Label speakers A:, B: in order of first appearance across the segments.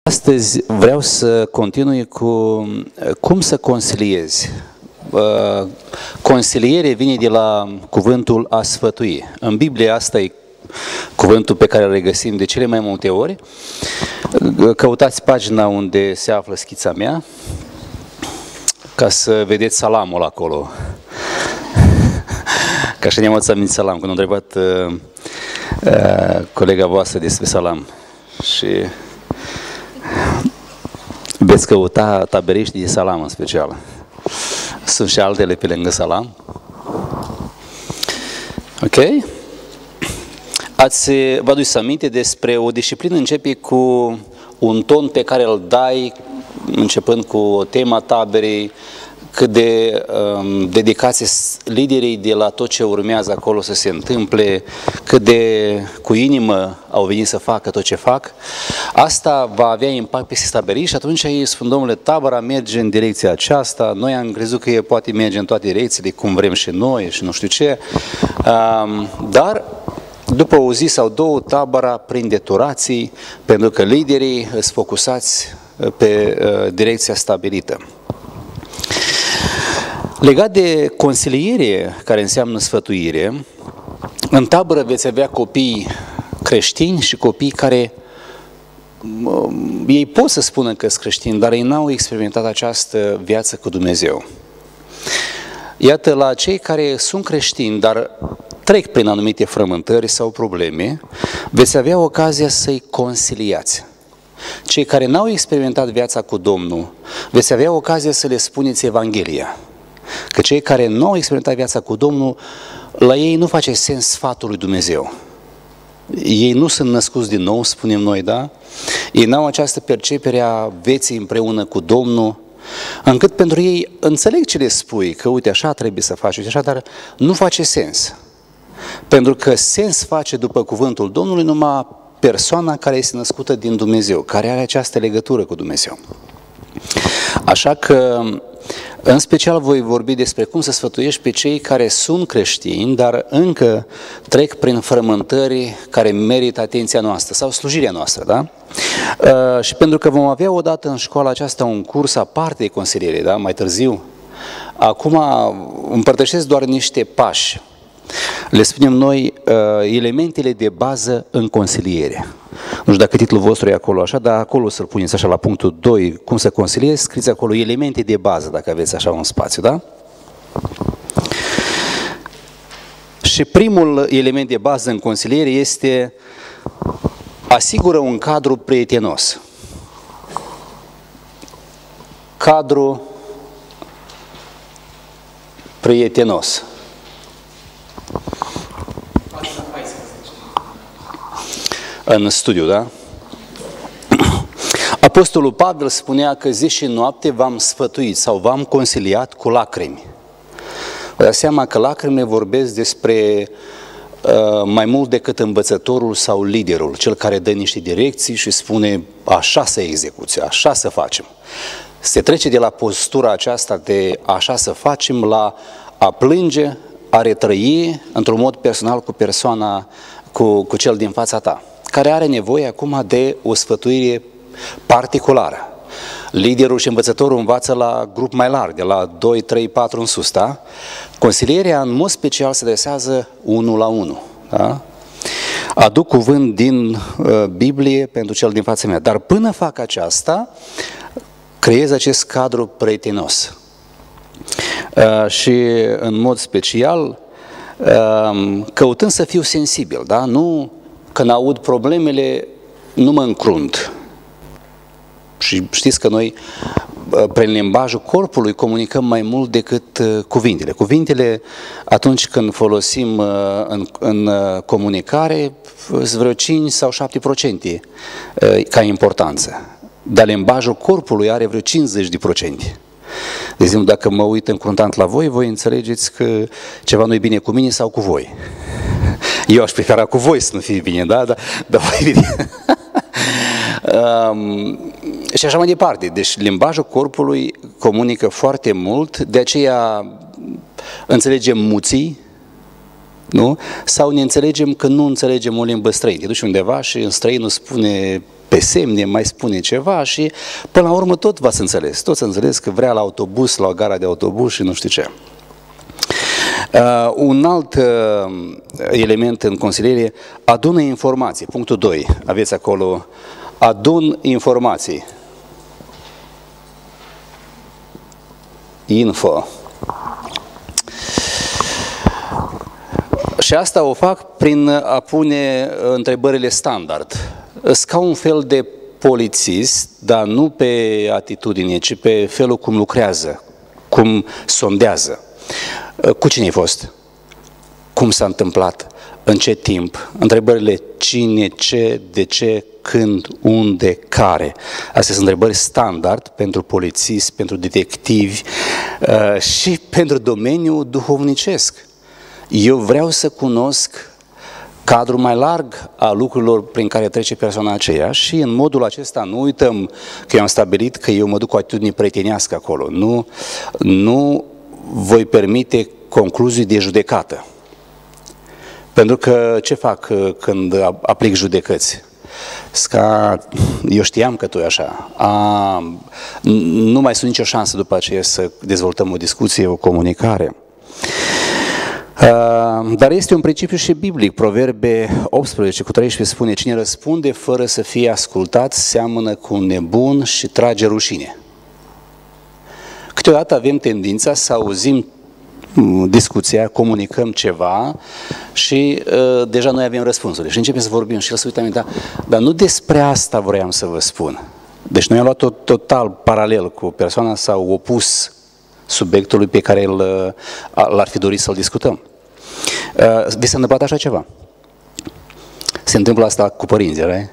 A: Astăzi vreau să continui cu cum să consiliezi. Consiliere vine de la cuvântul a sfătui. În Biblie asta e cuvântul pe care îl regăsim de cele mai multe ori. Căutați pagina unde se află schița mea ca să vedeți salamul acolo. Ca și ne-am amintit salam, când a întrebat colega voastră despre salam. Și veți căuta taberiști de salam în special. Sunt și altele pe lângă salam. Ok? Vă aduceți aminte despre o disciplină, începe cu un ton pe care îl dai, începând cu tema taberei, cât de dedicație liderii de la tot ce urmează acolo să se întâmple, cât de cu inimă au venit să facă tot ce fac. Asta va avea impact peste taberii și atunci ei spun, domnule, tabăra merge în direcția aceasta, noi am crezut că poate merge în toate direcțiile, cum vrem și noi și nu știu ce, dar după o zi sau două, tabăra prinde turații, pentru că liderii sunt focusați pe direcția stabilită. Legat de consiliere, care înseamnă sfătuire, în tabără veți avea copii creștini și copii care ei pot să spună că sunt creștini, dar ei n-au experimentat această viață cu Dumnezeu. Iată, la cei care sunt creștini, dar trec prin anumite frământări sau probleme, veți avea ocazia să-i consiliați. Cei care n-au experimentat viața cu Domnul, veți avea ocazia să le spuneți Evanghelia. Că cei care nu au experimentat viața cu Domnul, la ei nu face sens sfatul lui Dumnezeu. Ei nu sunt născuți din nou, spunem noi, da? Ei n-au această percepere a vieții împreună cu Domnul, încât pentru ei înțeleg ce le spui, că uite așa trebuie să faci, uite așa, dar nu face sens. Pentru că sens face după cuvântul Domnului numai persoana care este născută din Dumnezeu, care are această legătură cu Dumnezeu. Așa că, în special, voi vorbi despre cum să sfătuiești pe cei care sunt creștini, dar încă trec prin frământări care merită atenția noastră sau slujirea noastră, da? Și pentru că vom avea odată în școala aceasta un curs aparte de consiliere, da? Mai târziu. Acum împărtășesc doar niște pași. Le spunem noi elementele de bază în consiliere. Nu știu dacă titlul vostru e acolo așa, dar acolo să-l puneți așa la punctul 2, cum să consiliezi, scrieți acolo elemente de bază, dacă aveți așa un spațiu, da? Și primul element de bază în consiliere este asigură un cadru prietenos. Cadru prietenos. În studiu, da? Apostolul Pavel spunea că zi și noapte v-am sfătuit sau v-am consiliat cu lacrimi. Vă dați seama că lacrimile vorbesc despre mai mult decât învățătorul sau liderul, cel care dă niște direcții și spune așa să execuți, așa să facem. Se trece de la postura aceasta de așa să facem la a plânge, a retrăi într-un mod personal cu persoana, cu cel din fața ta, care are nevoie acum de o sfătuire particulară. Liderul și învățătorul învață la grup mai larg, de la 2, 3, 4 în sus, da? Consilierea în mod special se adresează 1 la 1, da? Aduc cuvânt din Biblie pentru cel din fața mea, dar până fac aceasta, creez acest cadru prietenos. Și în mod special, căutând să fiu sensibil, da? Nu, când aud problemele, nu mă încrunt. Și știți că noi, prin limbajul corpului, comunicăm mai mult decât cuvintele. Cuvintele, atunci când folosim în comunicare, sunt vreo 5 sau 7% ca importanță. Dar limbajul corpului are vreo 50%. De exemplu, dacă mă uit încruntant la voi, voi înțelegeți că ceva nu e bine cu mine sau cu voi. Eu aș prefera cu voi să nu fie bine, da? Dar voi bine. Și așa mai departe. Deci limbajul corpului comunică foarte mult, de aceea înțelegem muții, Nu? Sau ne înțelegem că nu înțelegem o limbă străină. Te duci undeva și în străinul spune pe semne, mai spune ceva și până la urmă tot v-ați înțeles. Toți înțeles că vrea la autobuz, la gara de autobuz și nu știu ce. Un alt element în consiliere, adună informații. Punctul 2, aveți acolo, adun informații. Info. Și asta o fac prin a pune întrebările standard. Ca un fel de polițist, dar nu pe atitudine, ci pe felul cum lucrează, cum sondează. Cu cine ai fost? Cum s-a întâmplat? În ce timp? Întrebările cine, ce, de ce, când, unde, care. Astea sunt întrebări standard pentru polițiști, pentru detectivi și pentru domeniul duhovnicesc. Eu vreau să cunosc cadrul mai larg a lucrurilor prin care trece persoana aceea și în modul acesta nu uităm că eu am stabilit că eu mă duc cu o atitudine prietenească acolo. Nu voi permite concluzii de judecată. Pentru că ce fac când aplic judecăți? Eu știam că tu e așa. Nu mai sunt nicio șansă după aceea să dezvoltăm o discuție, o comunicare. Dar este un principiu și biblic. Proverbe 18:13 spune: cine răspunde fără să fie ascultat seamănă cu un nebun și trage rușine. Câteodată avem tendința să auzim discuția, comunicăm ceva și deja noi avem răspunsurile și începem să vorbim și el se uită, dar nu despre asta vroiam să vă spun. Deci noi am luat-o total paralel cu persoana sau opus subiectului pe care l-ar fi dorit să-l discutăm. Vi s-a întâmplat așa ceva? Se întâmplă asta cu părinții, right?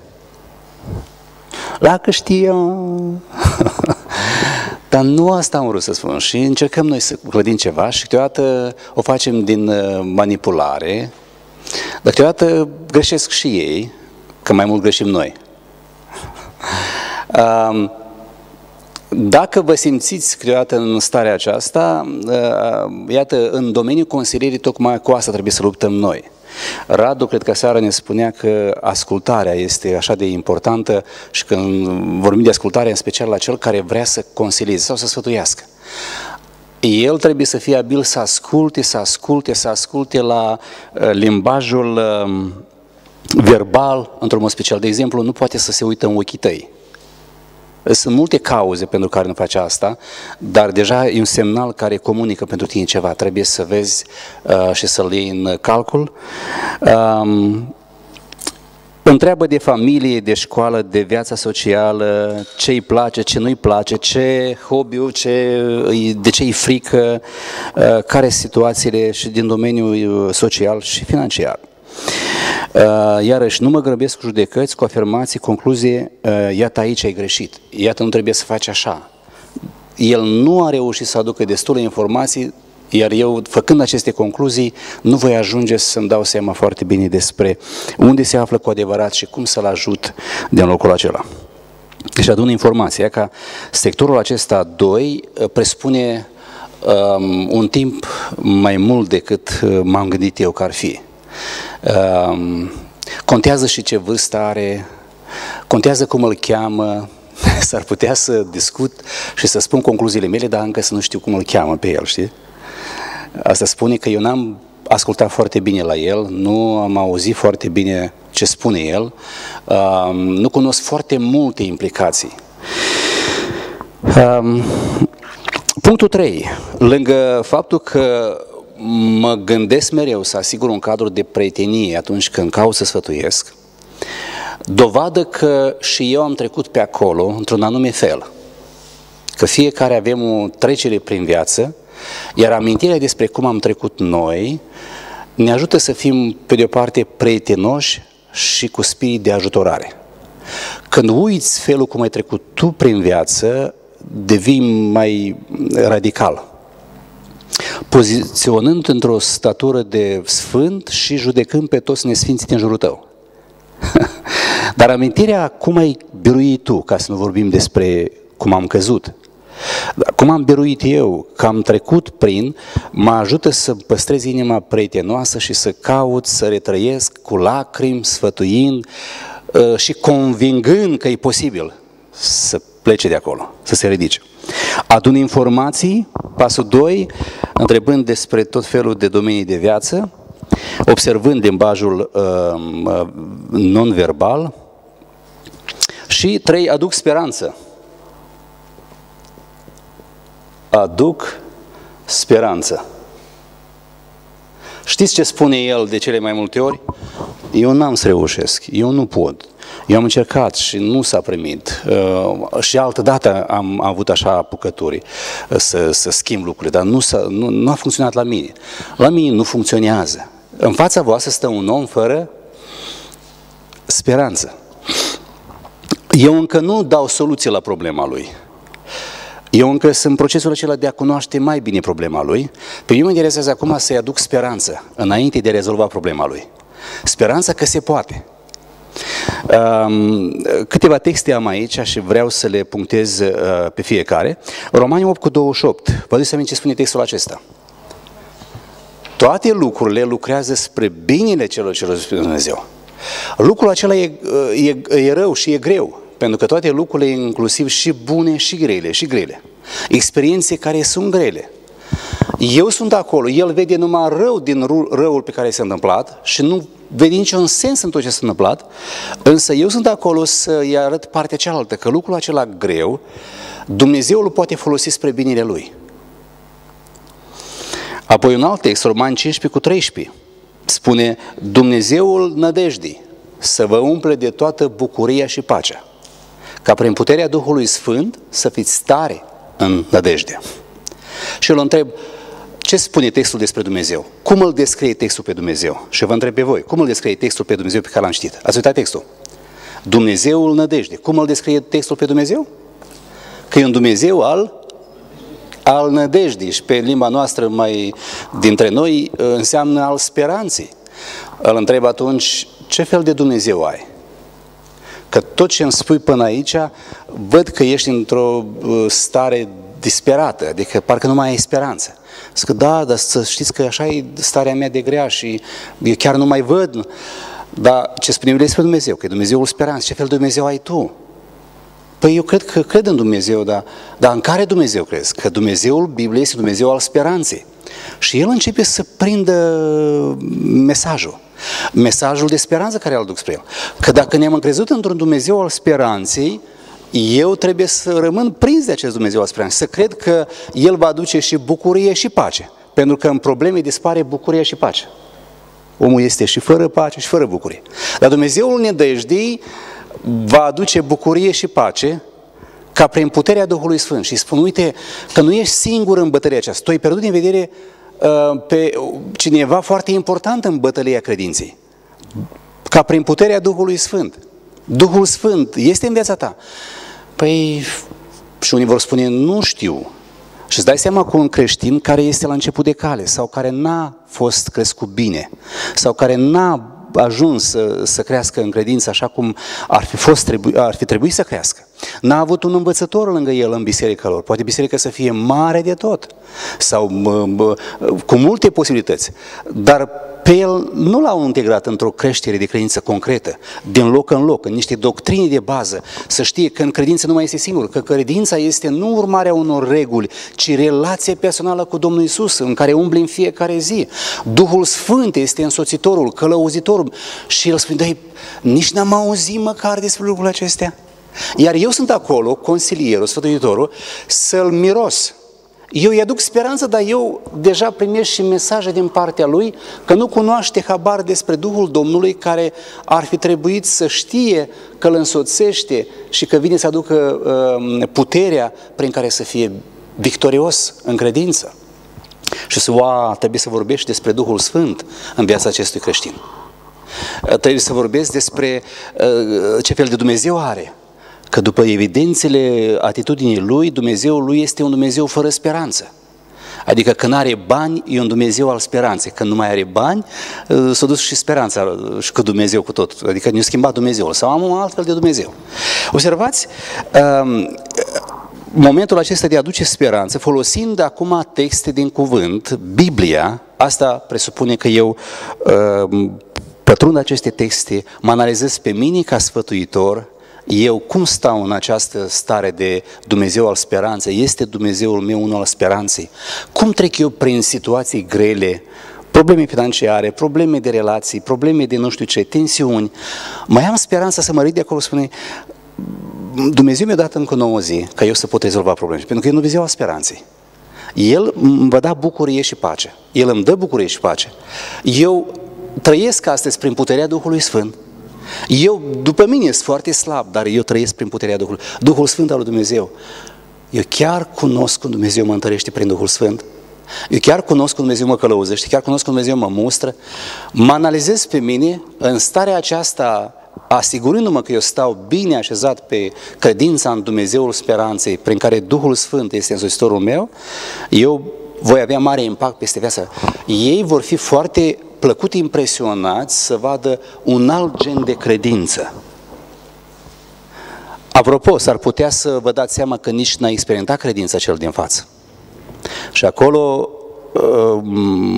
A: La că știu. Dar nu asta am vrut să spun și încercăm noi să clădim ceva și câteodată o facem din manipulare, dar câteodată greșesc și ei, că mai mult greșim noi. Dacă vă simțiți câteodată în starea aceasta, iată, în domeniul consilierii tocmai cu asta trebuie să luptăm noi. Radu, cred că seara ne spunea că ascultarea este așa de importantă și când vorbim de ascultare, în special la cel care vrea să consilieze sau să sfătuiască. El trebuie să fie abil să asculte la limbajul verbal, într-un mod special. De exemplu, nu poate să se uită în ochii tăi. Sunt multe cauze pentru care nu face asta, dar deja e un semnal care comunică pentru tine ceva. Trebuie să vezi și să-l iei în calcul. Întreabă de familie, de școală, de viața socială, ce îi place, ce nu îi place, ce hobby-ul, de ce îi frică, care sunt situațiile și din domeniul social și financiar. Iarăși, nu mă grăbesc cu judecăți, cu afirmații, concluzie, iată aici ai greșit, iată nu trebuie să faci așa. El nu a reușit să aducă destule informații, iar eu, făcând aceste concluzii, nu voi ajunge să-mi dau seama foarte bine despre unde se află cu adevărat și cum să-l ajut din locul acela. Deci adun informația că sectorul acesta 2 presupune un timp mai mult decât m-am gândit eu că ar fi. Contează și ce vârstă are, contează cum îl cheamă, s-ar putea să discut și să spun concluziile mele, dar încă să nu știu cum îl cheamă pe el, știi? Asta spune că eu n-am ascultat foarte bine la el, nu am auzit foarte bine ce spune el, nu cunosc foarte multe implicații. Punctul 3. Lângă faptul că mă gândesc mereu să asigur un cadru de prietenie atunci când caut să sfătuiesc, dovadă că și eu am trecut pe acolo într-un anume fel. Că fiecare avem o trecere prin viață, iar amintirea despre cum am trecut noi ne ajută să fim, pe de o parte, prietenoși și cu spirit de ajutorare. Când uiți felul cum ai trecut tu prin viață, devii mai radical, poziționând într-o statură de sfânt și judecând pe toți nesfinții din jurul tău. Dar amintirea cum ai biruit tu, ca să nu vorbim despre cum am căzut, Cum am biruit eu, că am trecut prin, mă ajută să păstrez inima prietenoasă și să caut, să retrăiesc cu lacrimi, sfătuind și convingând că e posibil să plece de acolo, să se ridice. Adun informații, pasul 2, întrebând despre tot felul de domenii de viață, observând limbajul non-verbal și 3, aduc speranță. Aduc speranță. Știți ce spune el de cele mai multe ori? Eu n-am să reușesc, eu nu pot. Eu am încercat și nu s-a primit. Și altă dată am avut așa apucături să schimb lucrurile, dar nu a funcționat la mine. La mine nu funcționează. În fața voastră stă un om fără speranță. Eu încă nu dau soluție la problema lui. Eu încă sunt în procesul acela de a cunoaște mai bine problema lui. Pe mine mă interesează acum să-i aduc speranță înainte de a rezolva problema lui. Speranța că se poate. Câteva texte am aici și vreau să le punctez pe fiecare. Romani 8:28. Vă aduceți aminte ce spune textul acesta? Toate lucrurile lucrează spre binele celor ce răzbună Dumnezeu. Lucrul acela e rău și e greu, pentru că toate lucrurile, inclusiv și bune și grele, experiențe care sunt grele. Eu sunt acolo, el vede numai rău din răul pe care s-a întâmplat și nu vede niciun sens în tot ce s-a întâmplat, însă eu sunt acolo să-i arăt partea cealaltă, că lucrul acela greu, Dumnezeu îl poate folosi spre binele lui. Apoi un alt text, Romani 15:13, spune: Dumnezeul nădejdii să vă umple de toată bucuria și pacea, ca prin puterea Duhului Sfânt să fiți tare în nădejde. Și eu îl întreb, ce spune textul despre Dumnezeu? Cum îl descrie textul pe Dumnezeu? Și vă întreb pe voi, cum îl descrie textul pe Dumnezeu pe care l-am citit? Ați uitat textul? Dumnezeul nădejde. Cum îl descrie textul pe Dumnezeu? Că e un Dumnezeu al nădejdii și pe limba noastră mai dintre noi înseamnă al speranței. Îl întreb atunci, ce fel de Dumnezeu ai? Că tot ce îmi spui până aici, văd că ești într-o stare disperată, adică parcă nu mai ai speranță. Zic că da, dar să știți că așa e starea mea de grea și eu chiar nu mai văd. Dar ce spune Biblia despre Dumnezeu? Că e Dumnezeul speranței. Ce fel de Dumnezeu ai tu? Păi eu cred în Dumnezeu, dar în care Dumnezeu crezi? Că Dumnezeul Bibliei este Dumnezeu al speranței. Și el începe să prindă mesajul de speranță care îl duc spre el. Că dacă ne-am încrezut într-un Dumnezeu al speranței, eu trebuie să rămân prins de acest Dumnezeu al speranței, să cred că El va aduce și bucurie și pace. Pentru că în probleme dispare bucuria și pace. Omul este și fără pace și fără bucurie. Dar Dumnezeul nădejdii va aduce bucurie și pace ca prin puterea Duhului Sfânt. Și spun, uite, că nu ești singur în bătălia aceasta. Tu ai pierdut din vedere pe cineva foarte important în bătălia credinței. Ca prin puterea Duhului Sfânt. Duhul Sfânt este în viața ta. Păi, și unii vor spune, nu știu. Și îți dai seama cu un creștin care este la început de cale sau care n-a fost crescut bine sau care n-a ajuns să crească în credință așa cum ar fi trebuit să crească. N-a avut un învățător lângă el în biserica lor. Poate biserica să fie mare de tot sau cu multe posibilități. Dar pe el nu l-au integrat într-o creștere de credință concretă, din loc în loc, în niște doctrine de bază, să știe că în credință nu mai este singur, că credința este nu urmarea unor reguli, ci relație personală cu Domnul Iisus, în care umbli în fiecare zi. Duhul Sfânt este însoțitorul, călăuzitorul și el spune, dai, nici n-am auzit măcar despre lucrurile acestea. Iar eu sunt acolo, consilierul, sfătuitorul, să-l miros. Eu îi aduc speranță, dar eu deja primesc și mesaje din partea lui că nu cunoaște habar despre Duhul Domnului care ar fi trebuit să știe că îl însoțește și că vine să aducă puterea prin care să fie victorios în credință. Și trebuie să vorbești despre Duhul Sfânt în viața acestui creștin. Trebuie să vorbesc despre ce fel de Dumnezeu are. Că după evidențele atitudinii lui, Dumnezeul lui este un Dumnezeu fără speranță. Adică când are bani, e un Dumnezeu al speranței. Când nu mai are bani, s-a dus și speranța și cu Dumnezeu cu tot. Adică ne-a schimbat Dumnezeul. Sau am un alt fel de Dumnezeu. Observați, momentul acesta de a aduce speranță, folosind acum texte din cuvânt, Biblia, asta presupune că eu pătrund aceste texte, mă analizez pe mine ca sfătuitor, eu cum stau în această stare de Dumnezeu al speranței? Este Dumnezeul meu unul al speranței? Cum trec eu prin situații grele, probleme financiare, probleme de relații, probleme de nu știu ce, tensiuni? Mai am speranța să mă ridic de acolo, spune, Dumnezeu mi-a dat încă 9 zi ca eu să pot rezolva problemele, pentru că e Dumnezeu al speranței. El îmi va da bucurie și pace. El îmi dă bucurie și pace. Eu trăiesc astăzi prin puterea Duhului Sfânt. Eu, după mine, sunt foarte slab, dar eu trăiesc prin puterea Duhului. Duhul Sfânt al lui Dumnezeu. Eu chiar cunosc cum Dumnezeu mă întărește prin Duhul Sfânt. Eu chiar cunosc cum Dumnezeu mă călăuzește, chiar cunosc cum Dumnezeu mă mustră. Mă analizez pe mine în starea aceasta, asigurându-mă că eu stau bine așezat pe credința în Dumnezeul speranței, prin care Duhul Sfânt este însoțitorul meu, eu voi avea mare impact peste viața. Ei vor fi foarte plăcut impresionați să vadă un alt gen de credință. Apropo, s-ar putea să vă dați seama că nici n-a experimentat credința cel din față. Și acolo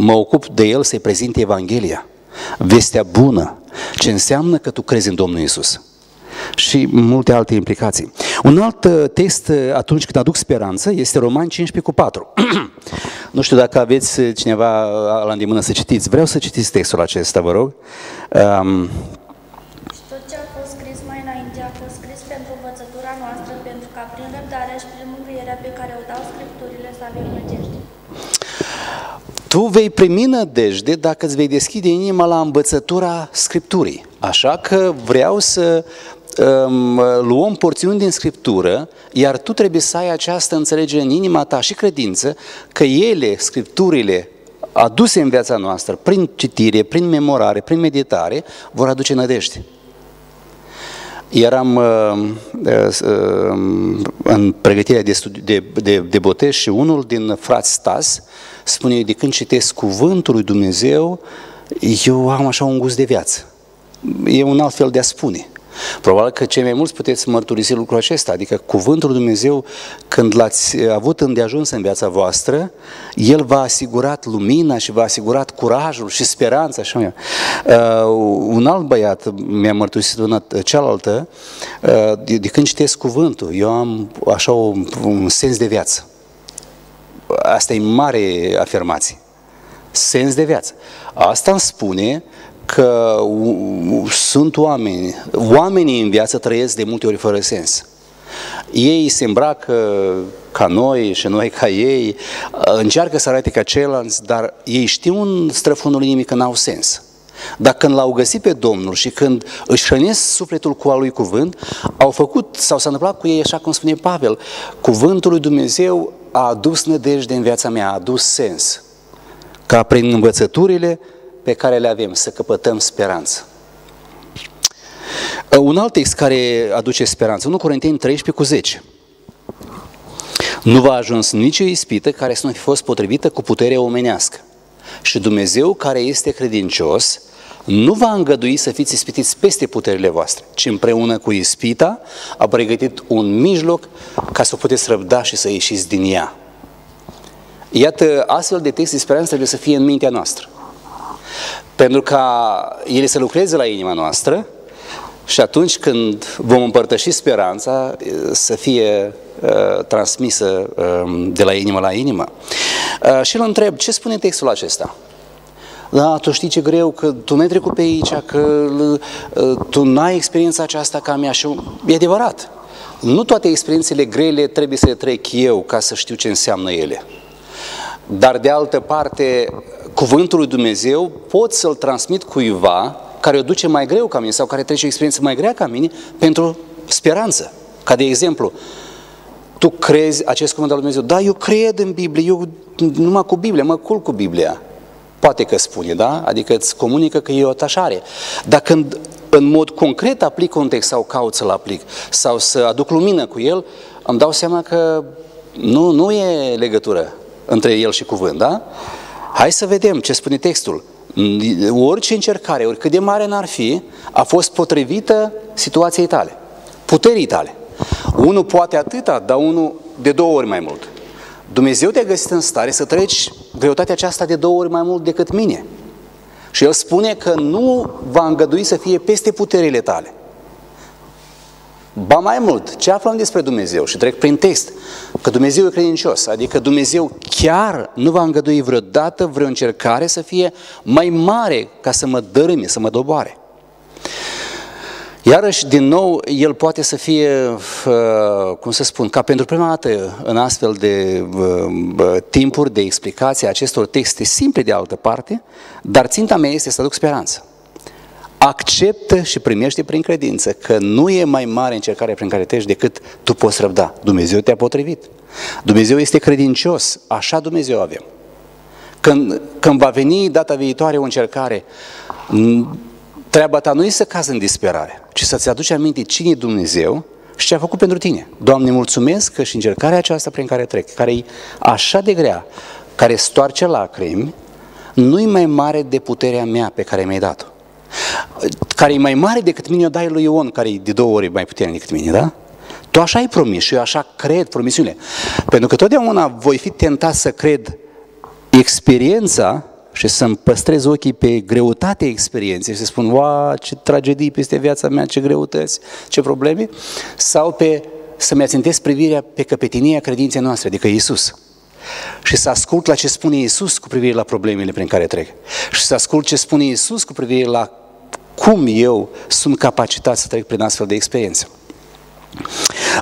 A: mă ocup de el să-i prezint Evanghelia, vestea bună, ce înseamnă că tu crezi în Domnul Iisus. Și multe alte implicații. Un alt text atunci când aduc speranță este Romani 15:4. Nu știu dacă aveți cineva la îndemână să citiți. Vreau să citiți textul acesta, vă rog.
B: Tot ce a fost scris mai înainte a fost scris pentru învățătura noastră, pentru ca prin răbdarea și prin mângâierea pe care o dau Scripturile să avem nădejde.
A: Tu vei primi nădejde dacă îți vei deschide inima la învățătura Scripturii. Așa că vreau să luăm porțiuni din Scriptură, iar tu trebuie să ai această înțelegere în inima ta și credință că ele, Scripturile aduse în viața noastră, prin citire, prin memorare, prin meditare, vor aduce nădejde. Eram în pregătirea de botez și unul din frați Stas spune, de când citesc cuvântul lui Dumnezeu, eu am așa un gust de viață. E un alt fel de a spune. Probabil că cei mai mulți puteți mărturisi lucrul acesta, adică cuvântul lui Dumnezeu, când l-ați avut îndeajuns în viața voastră, El v-a asigurat lumina și v-a asigurat curajul și speranța. Așa. Un alt băiat mi-a mărturisit una cealaltă, de când citesc cuvântul, eu am așa un sens de viață. Asta e mare afirmație. Sens de viață. Asta îmi spune că sunt oamenii în viață trăiesc de multe ori fără sens. Ei se îmbracă ca noi și noi ca ei, încearcă să arate ca ceilalți, dar ei știu în străfundul inimii că n-au sens. Dar când l-au găsit pe Domnul și când își hrănesc sufletul cu al lui cuvânt, au făcut, sau s-a întâmplat cu ei, așa cum spune Pavel, cuvântul lui Dumnezeu a adus nădejde în viața mea, a adus sens. Ca prin învățăturile pe care le avem, să căpătăm speranță. Un alt text care aduce speranță, 1 Corinteni 13:10. Nu v-a ajuns nicio ispită care să nu fi fost potrivită cu puterea omenească. Și Dumnezeu, care este credincios, nu va îngădui să fiți ispitiți peste puterile voastre, ci împreună cu ispita a pregătit un mijloc ca să o puteți răbda și să ieșiți din ea. Iată, astfel de text de speranță trebuie să fie în mintea noastră. Pentru ca ele să lucreze la inima noastră și atunci când vom împărtăși speranța să fie transmisă de la inimă la inimă. Și îl întreb, ce spune textul acesta? Da, tu știi ce greu, că tu n-ai trecut pe aici, că tu n-ai experiența aceasta ca mea și e adevărat. Nu toate experiențele grele trebuie să le trec eu ca să știu ce înseamnă ele. Dar de altă parte, cuvântul lui Dumnezeu pot să-l transmit cuiva care o duce mai greu ca mine sau care trece o experiență mai grea ca mine pentru speranță. Ca de exemplu, tu crezi acest cuvânt al lui Dumnezeu? Da, eu cred în Biblie, eu numai cu Biblia, mă culc cu Biblia. Poate că spune, da? Adică îți comunică că e o atașare. Dar când în mod concret aplic un text sau caut să-l aplic sau să aduc lumină cu el, îmi dau seama că nu e legătură între el și cuvânt, da? Hai să vedem ce spune textul. Orice încercare, oricât de mare n-ar fi, a fost potrivită situației tale, puterii tale. Unul poate atâta, dar unul de 2 ori mai mult. Dumnezeu te-a găsit în stare să treci greutatea aceasta de 2 ori mai mult decât mine. Și El spune că nu va îngădui să fie peste puterile tale. Ba mai mult, ce aflăm despre Dumnezeu? Și trec prin text, că Dumnezeu e credincios, adică Dumnezeu chiar nu va îngădui vreodată vreo încercare să fie mai mare ca să mă dărâme, să mă doboare. Iarăși, din nou, El poate să fie, cum să spun, ca pentru prima dată în astfel de timpuri de explicație a acestor texte simple de altă parte, dar ținta mea este să aduc speranță. Acceptă și primește prin credință că nu e mai mare încercare prin care treci decât tu poți răbda. Dumnezeu te-a potrivit. Dumnezeu este credincios. Așa Dumnezeu avem. Când va veni data viitoare o încercare, treaba ta nu e să cazi în disperare, ci să-ți aduci aminte cine e Dumnezeu și ce a făcut pentru tine. Doamne, mulțumesc că și încercarea aceasta prin care trec, care e așa de grea, care stoarce lacrimi, nu e mai mare de puterea mea pe care mi-ai dat-o. Care e mai mare decât mine o dai lui Ion, care e de 2 ori mai puternic decât mine, da? Tu așa ai promis și eu așa cred promisiunile. Pentru că totdeauna voi fi tentat să cred experiența și să-mi păstrez ochii pe greutatea experienței și să spun, ce tragedii peste viața mea, ce greutăți, ce probleme, sau să-mi ațintesc privirea pe căpetenia credinței noastre, adică Iisus. Și să ascult la ce spune Iisus cu privire la problemele prin care trec. Și să ascult ce spune Iisus cu privire la cum eu sunt capacitat să trec prin astfel de experiențe.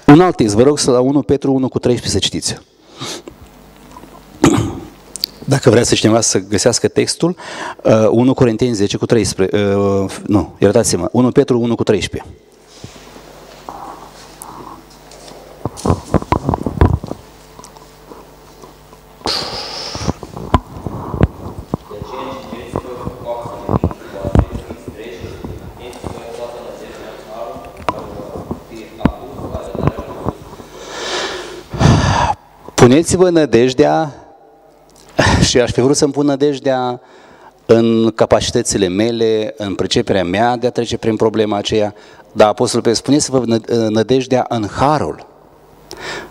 A: Un alt text, vă rog să la 1 Petru 1:13 să citiți. Dacă vrea să cineva să găsească textul, 1 Corinteni 10:13, nu, iertați-mă, 1 Petru 1:13. Puneți-vă nădejdea, și aș fi vrut să-mi pun nădejdea în capacitățile mele, în priceperea mea de a trece prin problema aceea, dar Apostolul Petru, spuneți-vă nădejdea în harul.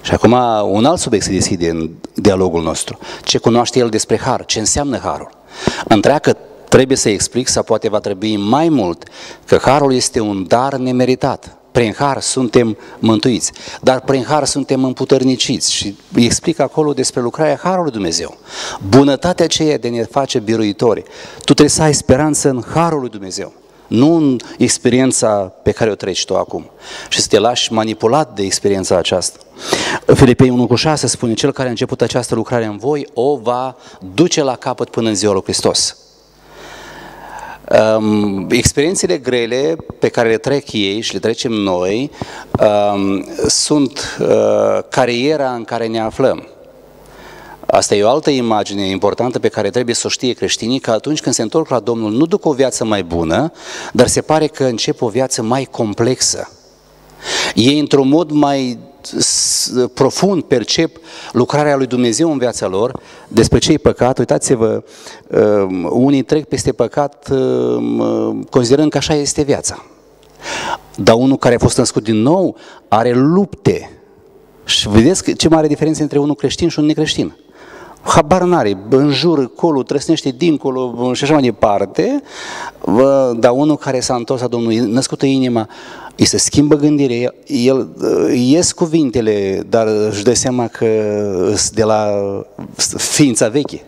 A: Și acum un alt subiect se deschide în dialogul nostru. Ce cunoaște el despre har? Ce înseamnă harul? Întreagă trebuie să explic, sau poate va trebui mai mult, că harul este un dar nemeritat. Prin har suntem mântuiți, dar prin har suntem împuterniciți și îi explic acolo despre lucrarea harului Dumnezeu. Bunătatea aceea de ne face biruitori. Tu trebuie să ai speranță în harul lui Dumnezeu, nu în experiența pe care o treci tu acum și să te lași manipulat de experiența aceasta. Filipeni 1:6 spune, cel care a început această lucrare în voi o va duce la capăt până în ziua lui Hristos. Experiențele grele pe care le trec ei și le trecem noi sunt cariera în care ne aflăm. Asta e o altă imagine importantă pe care trebuie să o știe creștinii, că atunci când se întorc la Domnul nu duc o viață mai bună, dar se pare că încep o viață mai complexă. Ei într-un mod mai profund percep lucrarea lui Dumnezeu în viața lor. Despre ce e păcat, uitați-vă, unii trec peste păcat considerând că așa este viața. Dar unul care a fost născut din nou are lupte. Și vedeți ce mare diferență între unul creștin și un necreștin. Habar n-are, în jur, colo, trăsnește dincolo și așa mai departe, dar unul care s-a întors la Domnul, născută inima, îi se schimbă gândirea, el ies cuvintele, dar își dă seama că de la ființa veche.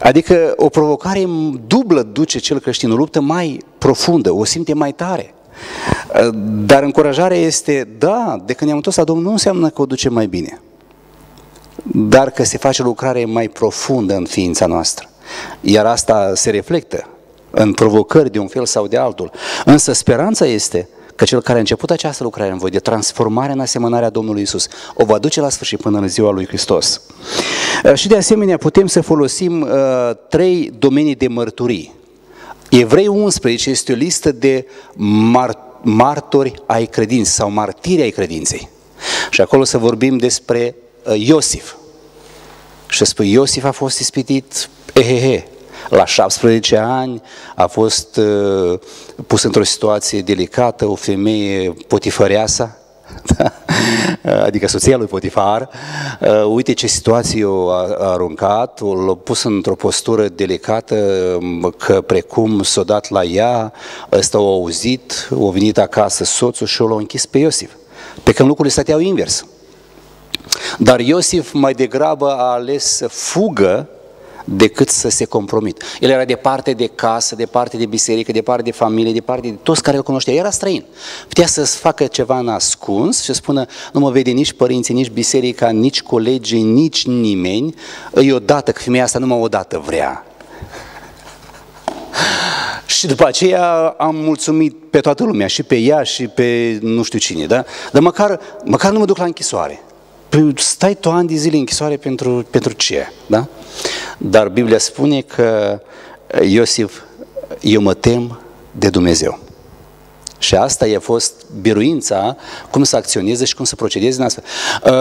A: Adică o provocare dublă duce cel creștin, o luptă mai profundă, o simte mai tare. Dar încurajarea este, da, de când ne-am întors la Domnul nu înseamnă că o duce mai bine, dar că se face lucrare mai profundă în ființa noastră. Iar asta se reflectă în provocări de un fel sau de altul. Însă speranța este că cel care a început această lucrare în voi de transformare în asemănarea Domnului Iisus o va duce la sfârșit până în ziua lui Hristos. Și de asemenea putem să folosim 3 domenii de mărturii. Evrei 11 este o listă de martori ai credinței sau martiri ai credinței. Și acolo să vorbim despre Iosif. Și spui, Iosif a fost ispitit, la 17 ani a fost pus într-o situație delicată, o femeie potifăreasă, adică soția lui Potifar, uite ce situație a aruncat, l-a pus într-o postură delicată, că precum s-a dat la ea, ăsta a auzit, a venit acasă soțul și l-a închis pe Iosif, pe când lucrurile stăteau invers. Dar Iosif mai degrabă a ales să fugă decât să se compromit. El era departe de casă, departe de biserică, departe de familie, departe de toți care îl cunoșteau. Era străin. Putea să facă ceva în ascuns și să spună, nu mă vede nici părinții, nici biserica, nici colegii, nici nimeni. E odată, că femeia asta numai odată vrea. Și după aceea am mulțumit pe toată lumea, și pe ea, și pe nu știu cine, da? Dar măcar nu mă duc la închisoare. Păi stai tu ani de zile în închisoare pentru ce? Da? Dar Biblia spune că Iosif, eu mă tem de Dumnezeu. Și asta i-a fost biruința, cum să acționeze și cum să procedeze în astfel.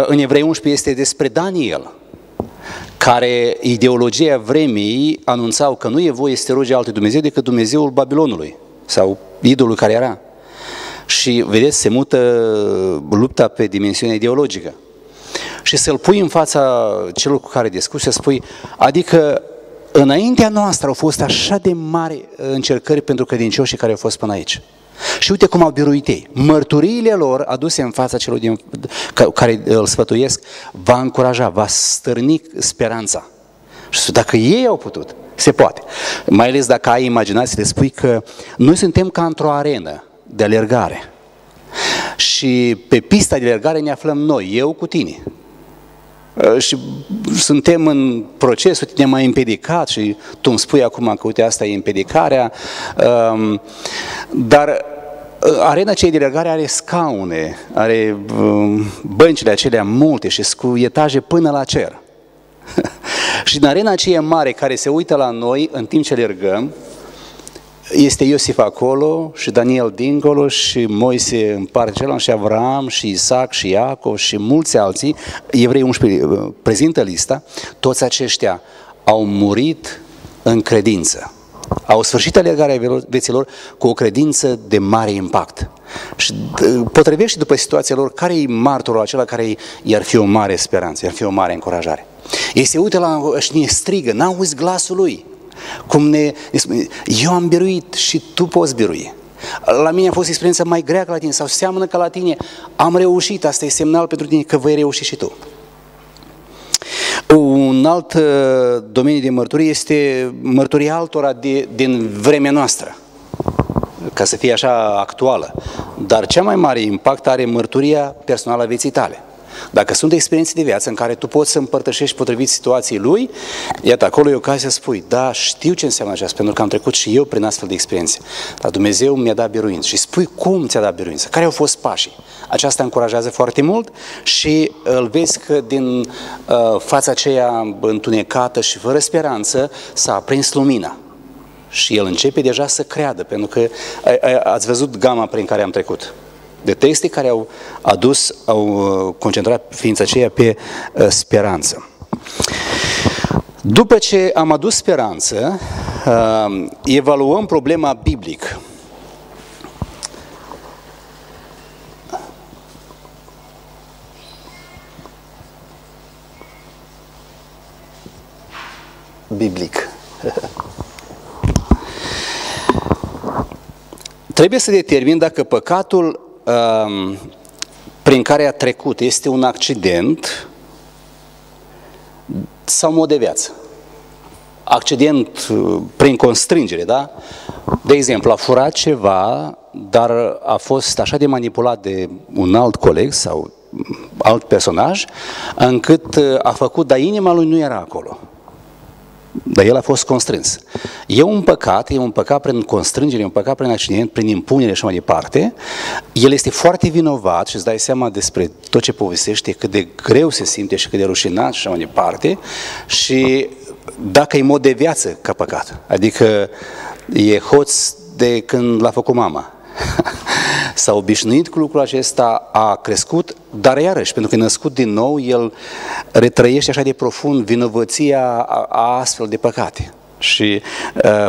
A: În Evrei 11 este despre Daniel, care ideologia vremii anunțau că nu e voie să te rogi altui Dumnezeu decât Dumnezeul Babilonului sau idolul care era. Și vedeți, se mută lupta pe dimensiunea ideologică. Și să-l pui în fața celor cu care discuți, să spui, adică înaintea noastră au fost așa de mari încercări pentru credincioșii care au fost până aici. Și uite cum au biruit ei. Mărturiile lor aduse în fața celor care îl sfătuiesc va încuraja, va stârni speranța. Și dacă ei au putut, se poate. Mai ales dacă ai imaginație, le spui că noi suntem ca într-o arenă de alergare. Și pe pista de alergare ne aflăm noi, eu cu tine. Și suntem în proces, uite, ne-am mai împiedicat și tu îmi spui acum că uite, asta e împiedicarea, dar arena cei de alergare are scaune, are băncile acelea multe și cu etaje până la cer. Și în arena aceea mare care se uită la noi în timp ce alergăm, este Iosif acolo și Daniel dincolo și Moise în partea cealaltă și Avram și Isaac și Iacov și mulți alții. Evrei 11 prezintă lista. Toți aceștia au murit în credință. Au sfârșit alergarea vieților cu o credință de mare impact. Și potrivește după situația lor care e martorul acela care i-ar fi o mare speranță, i-ar fi o mare încurajare. Ei se uită la și ne strigă, n-auzi glasul lui. Cum eu am biruit și tu poți birui. La mine a fost experiența mai grea ca la tine sau seamănă ca la tine. Am reușit, asta e semnal pentru tine că vei reuși și tu. Un alt domeniu de mărturie este mărturia altora din vremea noastră, ca să fie așa actuală. Dar cea mai mare impact are mărturia personală a vieții tale. Dacă sunt experiențe de viață în care tu poți să împărtășești potrivit situației lui, iată, acolo e ocazia să spui, da, știu ce înseamnă aceasta, pentru că am trecut și eu prin astfel de experiențe. Dar Dumnezeu mi-a dat biruință și spui cum ți-a dat biruință, care au fost pașii. Aceasta încurajează foarte mult și îl vezi că din fața aceea întunecată și fără speranță s-a aprins lumina. Și el începe deja să creadă, pentru că ați văzut gama prin care am trecut. De texte care au concentrat ființa aceea pe speranță. După ce am adus speranță, evaluăm problema biblică. Biblic. Trebuie să determin dacă păcatul prin care a trecut este un accident sau mod de viață. Accident prin constrângere, da? De exemplu, a furat ceva, dar a fost așa de manipulat de un alt coleg sau alt personaj, încât a făcut, dar inima lui nu era acolo. Dar el a fost constrâns. E un păcat prin constrângere, e un păcat prin accident, prin impunere și mai departe. El este foarte vinovat și îți dai seama despre tot ce povestește, cât de greu se simte și cât de rușinat și mai departe. Și dacă e mod de viață ca păcat, adică e hoț de când l-a făcut mama. S-a obișnuit cu lucrul acesta, a crescut, dar iarăși, pentru că e născut din nou, el retrăiește așa de profund vinovăția a astfel de păcate. Și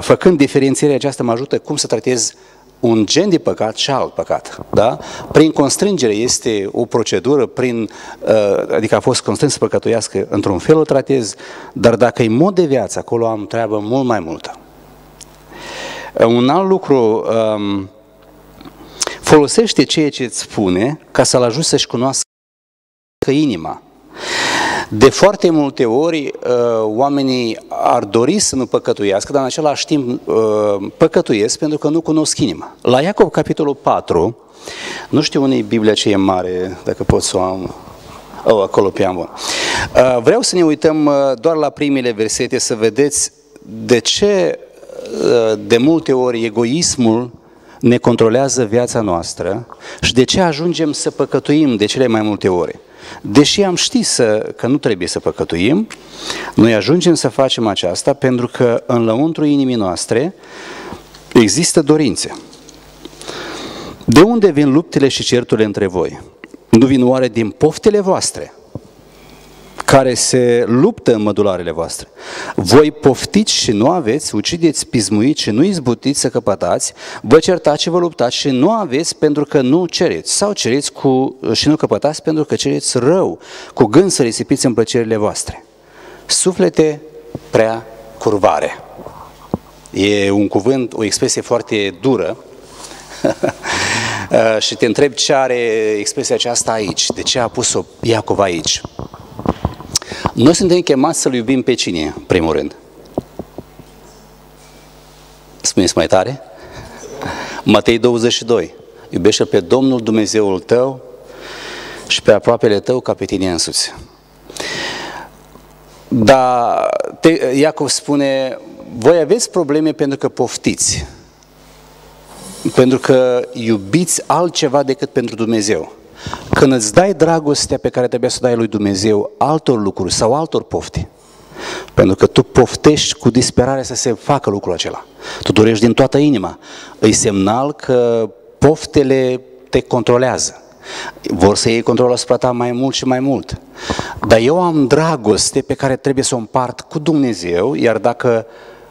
A: făcând diferențierea aceasta mă ajută cum să tratez un gen de păcat și alt păcat. Da? Prin constrângere este o procedură, adică a fost constrâns să păcătuiască, într-un fel o tratez, dar dacă e mod de viață, acolo am treabă mult mai multă. Un alt lucru, folosește ceea ce îți spune ca să-l ajuți să-și cunoască inima. De foarte multe ori, oamenii ar dori să nu păcătuiască, dar în același timp păcătuiesc pentru că nu cunosc inima. La Iacov, capitolul 4, nu știu unde e Biblia ce e mare, dacă pot să o am. Acolo pe ambon. Vreau să ne uităm doar la primele versete, să vedeți de ce de multe ori egoismul ne controlează viața noastră și de ce ajungem să păcătuim de cele mai multe ori. Deși am ști că nu trebuie să păcătuim, noi ajungem să facem aceasta pentru că în lăuntru inimii noastre există dorințe. De unde vin luptele și certurile între voi? Nu vin oare din poftele voastre, care se luptă în mădularele voastre? Voi poftiți și nu aveți, ucideți, pismuiți și nu izbutiți să căpătați, vă certați și vă luptați și nu aveți pentru că nu cereți, sau cereți și nu căpătați pentru că cereți rău, cu gând să risipiți în plăcerile voastre. Suflete prea curvare. E un cuvânt, o expresie foarte dură. Și te întreb ce are expresia aceasta aici, de ce a pus-o Iacov aici. Noi suntem chemați să-L iubim pe cine, în primul rând? Spuneți mai tare? Matei 22. Iubește pe Domnul Dumnezeul tău și pe aproapele tău ca pe tine însuți. Dar Iacov spune, voi aveți probleme pentru că poftiți, pentru că iubiți altceva decât pentru Dumnezeu. Când îți dai dragostea pe care trebuia să o dai lui Dumnezeu altor lucruri sau altor pofte, pentru că tu poftești cu disperare să se facă lucrul acela, tu dorești din toată inima, îi semnal că poftele te controlează. Vor să iei controlul asupra ta mai mult și mai mult. Dar eu am dragoste pe care trebuie să o împart cu Dumnezeu, iar dacă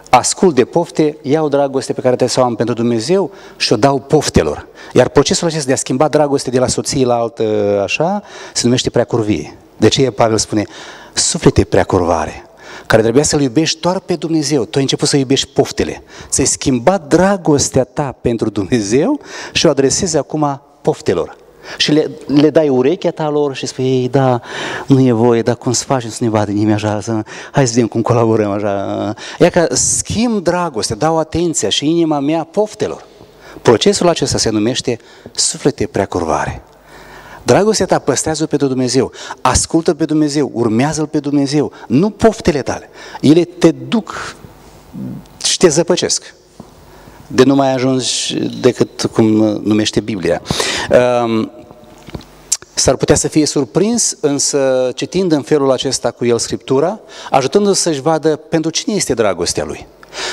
A: ascult de pofte, iau dragoste pe care trebuie să o am pentru Dumnezeu și o dau poftelor. Iar procesul acesta de a schimba dragoste de la soție la altă așa, se numește preacurvie. De ce Pavel spune, suflete preacurvare, care trebuia să-L iubești doar pe Dumnezeu. Tu ai început să iubești poftele. Ți-ai schimbat dragostea ta pentru Dumnezeu și o adresezi acum poftelor. Și le dai urechea ta lor și spui, ei, da, nu e voie, dar cum să facem să ne vadă nimeni așa, hai să vedem cum colaborăm așa. Ia că schimb dragoste, dau atenția și inima mea poftelor. Procesul acesta se numește suflete preacurvare. Dragostea ta păstrează-o pe Dumnezeu, ascultă pe Dumnezeu, urmează-L pe Dumnezeu, nu poftele tale. Ele te duc și te zăpăcesc. De nu mai ajungi decât cum numește Biblia. S-ar putea să fie surprins, însă citind în felul acesta cu el Scriptura, ajutându-l să-și vadă pentru cine este dragostea lui.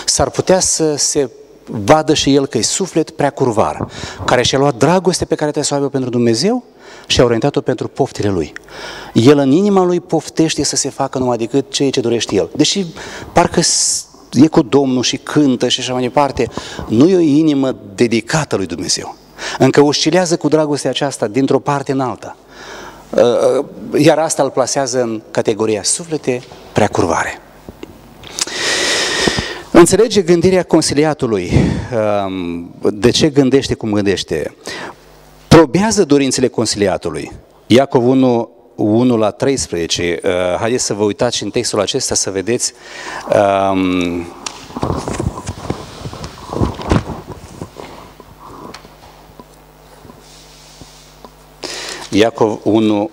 A: S-ar putea să se vadă și el că e suflet prea curvar, care și-a luat dragostea pe care trebuie să o aibă pentru Dumnezeu și a orientat-o pentru poftele lui. El în inima lui poftește să se facă numai decât ceea ce dorește el. Deși parcă e cu Domnul și cântă și așa mai departe, nu e o inimă dedicată lui Dumnezeu. Încă oscilează cu dragostea aceasta dintr-o parte în alta. Iar asta îl plasează în categoria suflete prea curvare. Înțelege gândirea consiliatului. De ce gândește cum gândește? Probează dorințele consiliatului. Iacov 1 la 13. Haideți să vă uitați și în textul acesta să vedeți Iacov 1,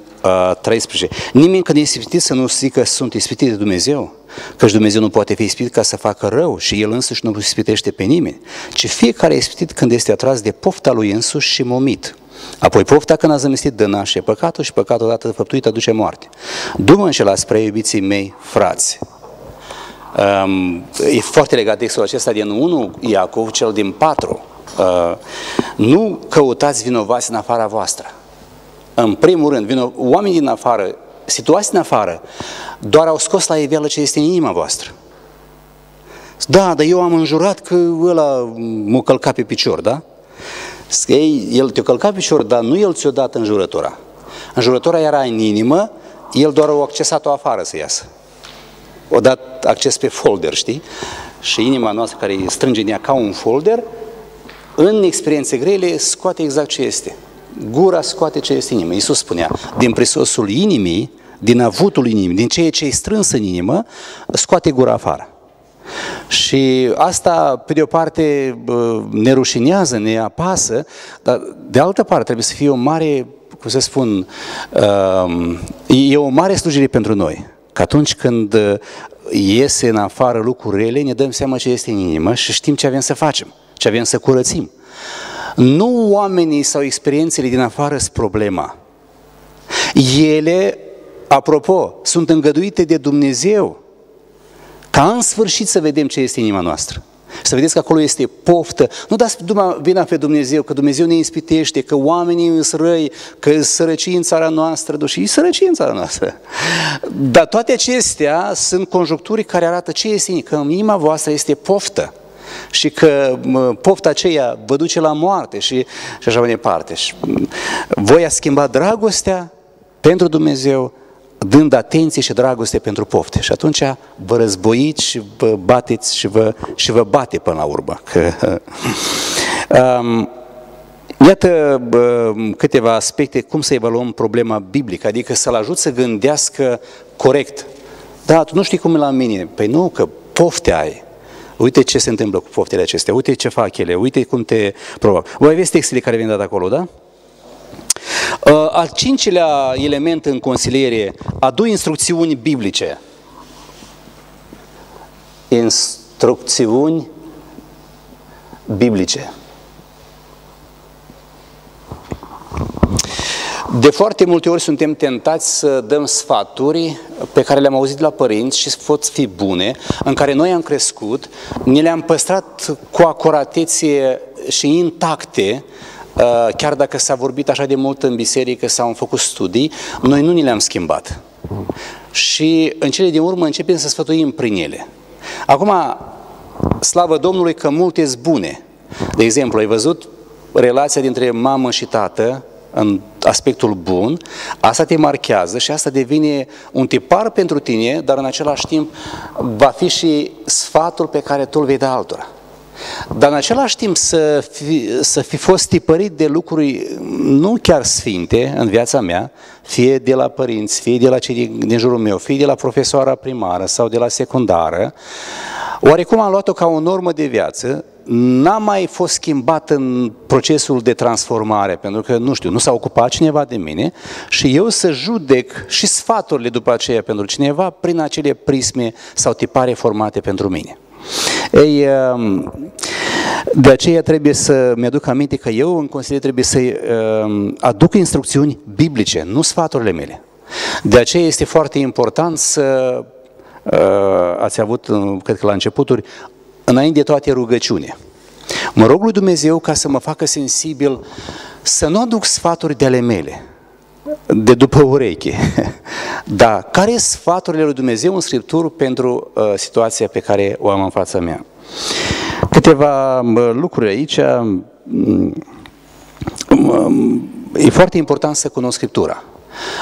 A: 13. Nimeni când e ispitit să nu zică sunt ispitit de Dumnezeu, căci Dumnezeu nu poate fi ispitit ca să facă rău și El însuși nu ispitește pe nimeni, ci fiecare e ispitit când este atras de pofta lui însuși și momit. Apoi pofta când a zămislit dă naștere păcatul și păcatul odată făptuit aduce moarte. Du-mă înșelați spre iubiții mei frați. E foarte legat textul acesta din 1 Iacov, cel din 4. Nu căutați vinovați în afara voastră. În primul rând, oamenii din afară, situații din afară, doar au scos la iveală ce este în inima voastră. Da, dar eu am înjurat că ăla m-a călcat pe picior, da? El te-a călcat picior, dar nu el ți-a dat înjurătura. Înjurătura era în inimă, el doar a accesat-o afară să iasă. O dat acces pe folder, știi? Și inima noastră care strânge în ea ca un folder, în experiențe grele scoate exact ce este. Gura scoate ce este inimă. Iisus spunea, din prisosul inimii, din avutul inimii, din ceea ce e strâns în inimă, scoate gura afară. Și asta, pe de o parte, ne rușinează, ne apasă, dar de altă parte trebuie să fie o mare, cum să spun, e o mare slujire pentru noi. Că atunci când iese în afară lucruri rele, ne dăm seama ce este în inimă și știm ce avem să facem, ce avem să curățim. Nu oamenii sau experiențele din afară sunt problema. Ele, apropo, sunt îngăduite de Dumnezeu ca în sfârșit să vedem ce este inima noastră. Să vedeți că acolo este poftă. Nu dați vina pe Dumnezeu, că Dumnezeu ne ispitește, că oamenii sunt răi, că sunt sărăcii în țara noastră, și e sărăcie în țara noastră. Dar toate acestea sunt conjuncturi care arată ce este inima, că în inima voastră este poftă. Și că pofta aceea vă duce la moarte și așa mai departe. Și voi ați schimbat dragostea pentru Dumnezeu, dând atenție și dragoste pentru pofte. Și atunci vă războiți și vă bateți și vă bate până la urmă. Iată câteva aspecte cum să evaluăm problema biblică, adică să-l ajut să gândească corect. Da, tu nu știi cum e la mine. Păi nu, că pofte ai. Uite ce se întâmplă cu poftele acestea, uite ce fac ele, uite cum te provoacă. Voi aveți textele care vin dat acolo, da? Al cincilea element în consiliere, adu instrucțiuni biblice. Instrucțiuni biblice. De foarte multe ori suntem tentați să dăm sfaturi pe care le-am auzit la părinți și pot fi bune, în care noi am crescut, ne le-am păstrat cu acuratețe și intacte, chiar dacă s-a vorbit așa de mult în biserică sau am făcut studii, noi nu ni le-am schimbat. Și în cele din urmă începem să sfătuim prin ele. Acum, slavă Domnului că multe sunt bune. De exemplu, ai văzut relația dintre mamă și tată în aspectul bun, asta te marchează și asta devine un tipar pentru tine, dar în același timp va fi și sfatul pe care tu îl vei da altora. Dar în același timp să fi fost tipărit de lucruri nu chiar sfinte în viața mea, fie de la părinți, fie de la cei din jurul meu, fie de la profesoara primară sau de la secundară, oarecum am luat-o ca o normă de viață, n-a mai fost schimbat în procesul de transformare, pentru că, nu știu, nu s-a ocupat cineva de mine și eu să judec și sfaturile după aceea pentru cineva prin acele prisme sau tipare formate pentru mine. Ei, de aceea trebuie să mi-aduc aminte că eu în consiliere trebuie să aduc instrucțiuni biblice, nu sfaturile mele. De aceea este foarte important să ați avut, cred că la începuturi, înainte de toate rugăciune. Mă rog lui Dumnezeu ca să mă facă sensibil să nu aduc sfaturi de ale mele, de după ureche. Dar care sunt sfaturile lui Dumnezeu în Scriptură pentru situația pe care o am în fața mea? Câteva lucruri aici. E foarte important să cunosc Scriptura.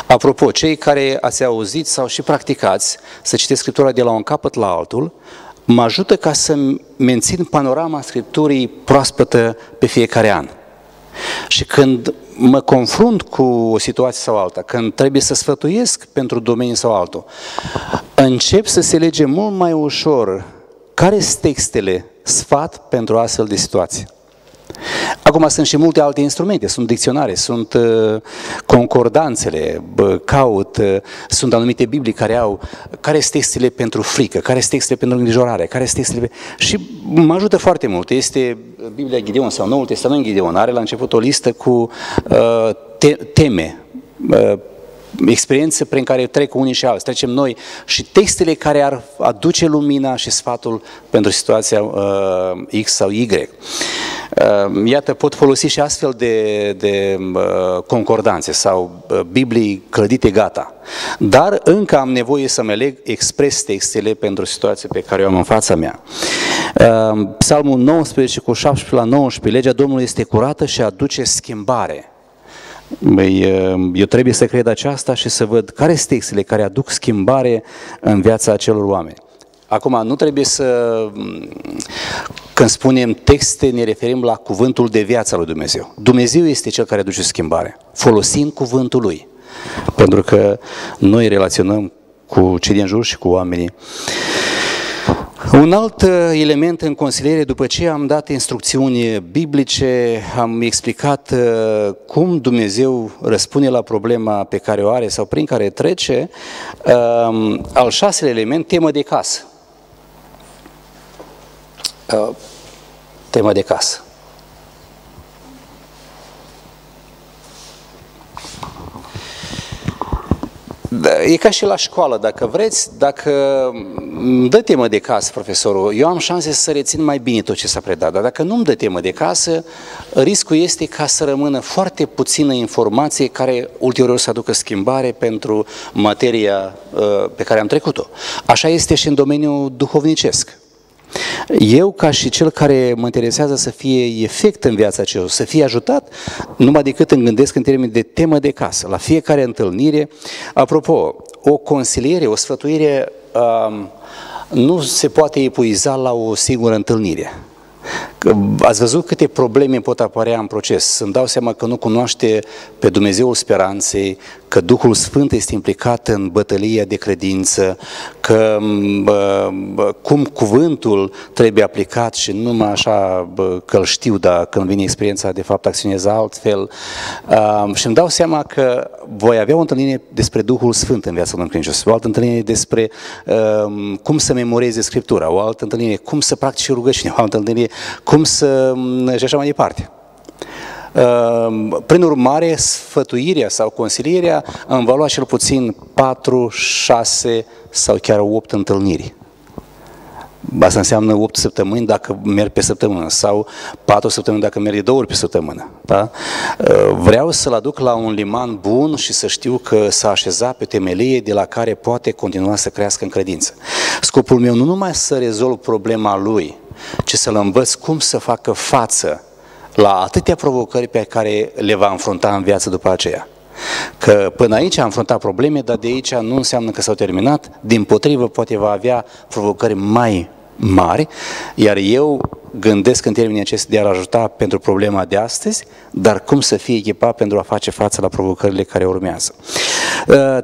A: Apropo, cei care ați auzit sau și practicați să citeți Scriptura de la un capăt la altul, mă ajută ca să mențin panorama Scripturii proaspătă pe fiecare an. Și când mă confrunt cu o situație sau alta, când trebuie să sfătuiesc pentru domeniu sau altul, încep să se lege mult mai ușor care sunt textele sfat pentru astfel de situații. Acum sunt și multe alte instrumente, sunt dicționare, sunt concordanțele, sunt anumite Biblii care au care sunt textele pentru frică, care sunt textele pentru îngrijorare, care sunt textele... Și mă ajută foarte mult. Este Biblia Gideon sau Noul Testament Gideon, are la început o listă cu teme, experiențe prin care trec unii și alții, trecem noi și textele care ar aduce lumina și sfatul pentru situația X sau Y. Iată, pot folosi și astfel de concordanțe sau Biblii clădite gata. Dar încă am nevoie să-mi aleg expres textele pentru situația pe care o am în fața mea. Psalmul 19 cu 17 la 19, legea Domnului este curată și aduce schimbare. Eu trebuie să cred aceasta și să văd care sunt textele care aduc schimbare în viața acelor oameni. Acum, nu trebuie să, când spunem texte, ne referim la cuvântul de viață al lui Dumnezeu. Dumnezeu este Cel care aduce schimbare, folosind cuvântul Lui. Pentru că noi relaționăm cu cei din jur și cu oamenii. Un alt element în consiliere, după ce am dat instrucțiuni biblice, am explicat cum Dumnezeu răspunde la problema pe care o are sau prin care trece, al șaselea element, temă de casă. Temă de casă. E ca și la școală, dacă vreți, dacă îmi dă temă de casă profesorul, eu am șanse să rețin mai bine tot ce s-a predat, dar dacă nu îmi dă temă de casă, riscul este ca să rămână foarte puțină informație care ulterior să aducă schimbare pentru materia pe care am trecut-o. Așa este și în domeniul duhovnicesc. Eu, ca și cel care mă interesează să fie efect în viața aceea, să fie ajutat, numai decât îmi gândesc în termeni de temă de casă, la fiecare întâlnire. Apropo, o consiliere, o sfătuire nu se poate epuiza la o singură întâlnire. Ați văzut câte probleme pot apărea în proces. Îmi dau seama că nu cunoaște pe Dumnezeul speranței, că Duhul Sfânt este implicat în bătălia de credință, că cum cuvântul trebuie aplicat și nu numai așa că îl știu, dar când vine experiența, de fapt acționez altfel. Și îmi dau seama că voi avea o întâlnire despre Duhul Sfânt în viața unui credincios, o altă întâlnire despre cum să memoreze Scriptura, o altă întâlnire cum să practice rugăciune, o altă întâlnire cum să... și așa mai departe. Prin urmare, sfătuirea sau consilierea îmi va lua cel puțin 4, 6 sau chiar 8 întâlniri. Asta înseamnă 8 săptămâni dacă merg pe săptămână sau 4 săptămâni dacă merg de 2 ori pe săptămână. Da? Vreau să-l aduc la un liman bun și să știu că s-a așezat pe temelie de la care poate continua să crească în credință. Scopul meu nu numai să rezolv problema lui, ci să-l învăț cum să facă față la atâtea provocări pe care le va înfrunta în viață după aceea. Că până aici a înfruntat probleme, dar de aici nu înseamnă că s-au terminat, dimpotrivă poate va avea provocări mai mari, iar eu gândesc în termenii acestea de a-l ajuta pentru problema de astăzi, dar cum să fie echipat pentru a face față la provocările care urmează.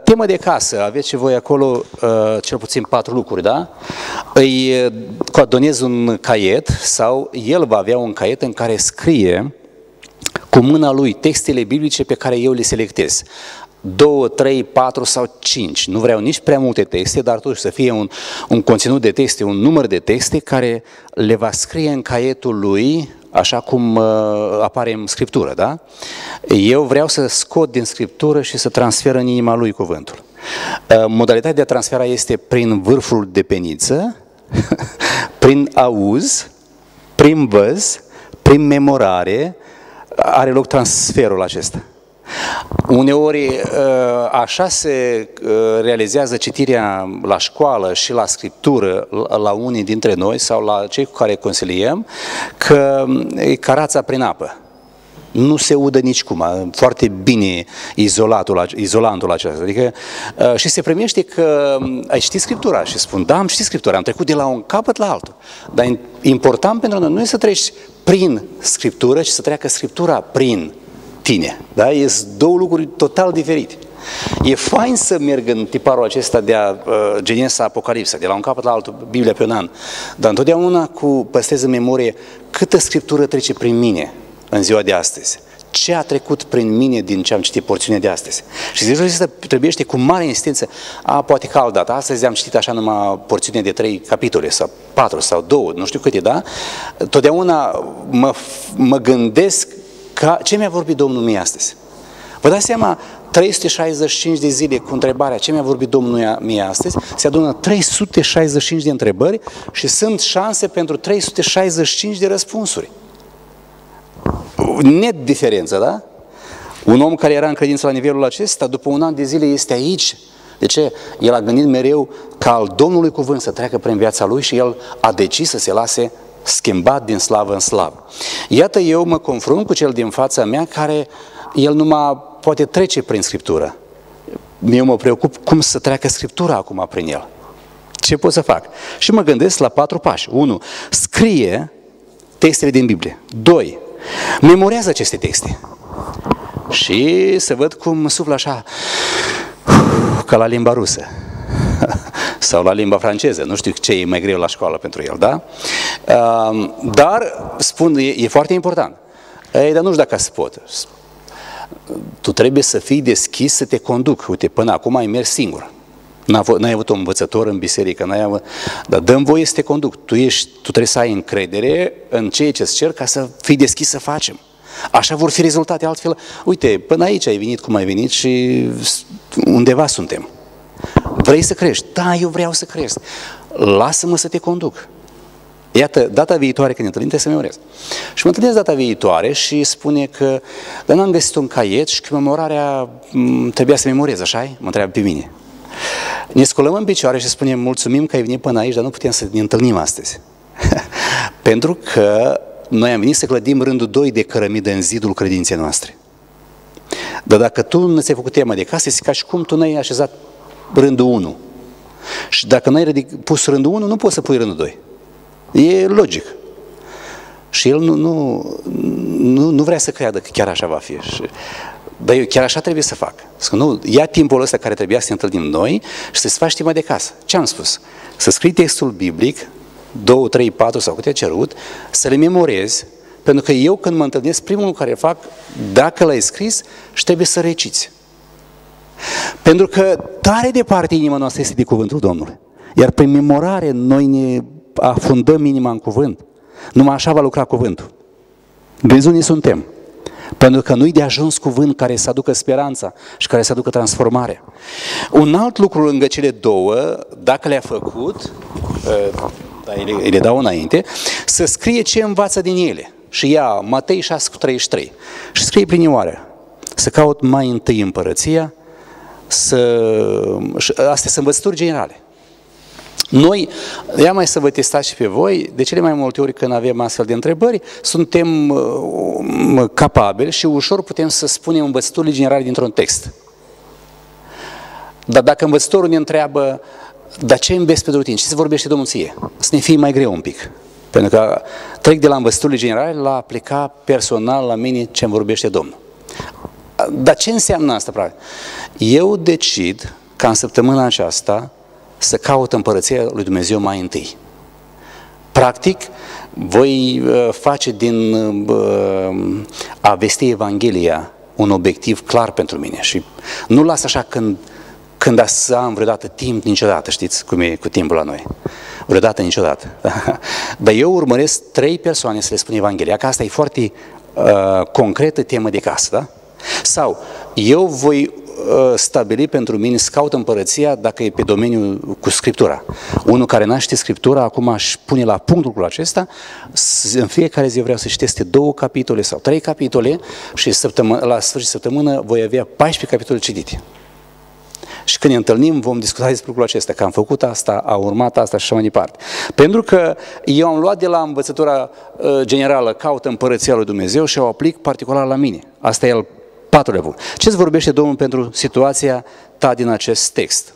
A: Temă de casă, aveți și voi acolo cel puțin 4 lucruri, da? Îi coordonez un caiet sau el va avea un caiet în care scrie cu mâna lui textele biblice pe care eu le selectez. 2, 3, 4 sau 5. Nu vreau nici prea multe texte, dar totuși să fie un conținut de texte, un număr de texte care le va scrie în caietul lui, așa cum apare în Scriptură, da? Eu vreau să scot din Scriptură și să transfer în inima lui cuvântul. Modalitatea de a transfera este prin vârful de peniță, prin auz, prin văz, prin memorare, are loc transferul acesta. Uneori așa se realizează citirea la școală și la Scriptură la unii dintre noi sau la cei cu care consiliem, că e carața prin apă. Nu se udă nicicum, foarte bine izolantul acesta. Adică, și se primește că ai citit Scriptura și spun, da, am citit Scriptura, am trecut de la un capăt la altul. Dar important pentru noi nu e să treci prin Scriptură, ci să treacă Scriptura prin tine. Da? Sunt două lucruri total diferite. E fain să merg în tiparul acesta de Genesa, Apocalipsa, de la un capăt la altul, Biblia pe un an, dar întotdeauna păstrez în memorie câtă Scriptură trece prin mine în ziua de astăzi. Ce a trecut prin mine din ce am citit porțiunea de astăzi. Și ziua acesta trebuiește cu mare insistență, poate că altdată, astăzi am citit așa numai porțiunea de 3 capitole, sau 4 sau 2, nu știu câte, da? Totdeauna mă gândesc ce mi-a vorbit Domnul mie astăzi. Vă dați seama, 365 de zile cu întrebarea ce mi-a vorbit Domnul mie astăzi, se adună 365 de întrebări și sunt șanse pentru 365 de răspunsuri. Net diferență, da? Un om care era în credință la nivelul acesta, după un an de zile este aici De ce? El a gândit mereu ca al Domnului cuvânt să treacă prin viața lui și el a decis să se lase schimbat din slavă în slavă. Iată, eu mă confrunt cu cel din fața mea care el numai poate trece prin Scriptură. Eu mă preocup cum să treacă Scriptura acum prin el. Ce pot să fac? Și mă gândesc la 4 pași. 1. Scrie textele din Biblie. 2. Memorează aceste texte. Și să văd cum suflă așa, ca la limba rusă. Sau la limba franceză. Nu știu ce e mai greu la școală pentru el, da? Dar, spun, e foarte important. Dar nu știu dacă se pot. Tu trebuie să fii deschis să te conduc. Uite, până acum ai mers singur. N-ai avut un învățător în biserică, dar dă-mi voie să te conduc. Tu trebuie să ai încredere în ceea ce îți cer ca să fii deschis să facem. Așa vor fi rezultate, altfel. Uite, până aici ai venit cum ai venit și undeva suntem. Vrei să crești? Da, eu vreau să crești. Lasă-mă să te conduc. Iată, data viitoare când ne întâlnim, trebuie să memorez. Și mă întâlnesc data viitoare și spune că, dar n-am găsit un caiet și că memorarea trebuia să memorez, așa-i? Mă întreabă pe mine. Ne sculăm în picioare și spunem, mulțumim că ai venit până aici, dar nu putem să ne întâlnim astăzi. Pentru că noi am venit să clădim rândul 2 de cărămidă în zidul credinței noastre. Dar dacă tu nu ți-ai făcut tema de casă, este ca și cum tu n-ai așezat rândul 1. Și dacă n-ai pus rândul 1, nu poți să pui rândul 2. E logic. Și el nu vrea să creadă că chiar așa va fi. Dar eu chiar așa trebuie să fac. Nu, ia timpul ăsta care trebuia să ne întâlnim noi și să-ți faci tema de casă. Ce am spus? Să scrii textul biblic, 2, 3, 4 sau câte a cerut, să le memorezi, pentru că eu când mă întâlnesc, primul lucru care fac, dacă l-ai scris, și trebuie să reciți. Pentru că tare departe inima noastră este de cuvântul Domnului. Iar prin memorare noi ne afundăm inima în cuvânt. Numai așa va lucra cuvântul. Vezi unde suntem. Pentru că nu-i de ajuns cuvânt care să aducă speranța și care să aducă transformarea. Un alt lucru lângă cele două, dacă le-a făcut, îi le dau înainte, să scrie ce învață din ele. Și ia Matei 6,33 și scrie prinioară. Să caut mai întâi împărăția, astea sunt învățături generale. Noi, ia mai să vă testați și pe voi, de cele mai multe ori când avem astfel de întrebări, suntem capabili și ușor putem să spunem învățăturile generale dintr-un text. Dar dacă învățătorul ne întreabă, dar ce înveți pe tine? Ce se vorbește Domnul ție? Să ne fie mai greu un pic. Pentru că trec de la învățăturile generale la a aplica personal la mine ce îmi vorbește Domnul. Dar ce înseamnă asta, practic? Eu decid ca în săptămâna aceasta să caut împărăția lui Dumnezeu mai întâi. Practic, voi face din a vesti Evanghelia un obiectiv clar pentru mine și nu las așa când am vreodată timp, niciodată, știți cum e cu timpul la noi. Vreodată, niciodată. Dar eu urmăresc 3 persoane să le spun Evanghelia, că asta e foarte concretă temă de casă, da? Sau eu voi stabili pentru mine să caut împărăția dacă e pe domeniul cu Scriptura. Unul care n-a citit Scriptura, acum își pune la punct lucrul acesta, în fiecare zi eu vreau să citesc 2 capitole sau 3 capitole și la sfârșit săptămână voi avea 14 capitole citite. Și când ne întâlnim vom discuta despre lucrul acesta, că am făcut asta, a urmat asta și așa mai departe. Pentru că eu am luat de la învățătura generală, caut împărăția lui Dumnezeu și o aplic particular la mine. Asta e al 4-lea punct. Ce-ți vorbește Domnul pentru situația ta din acest text?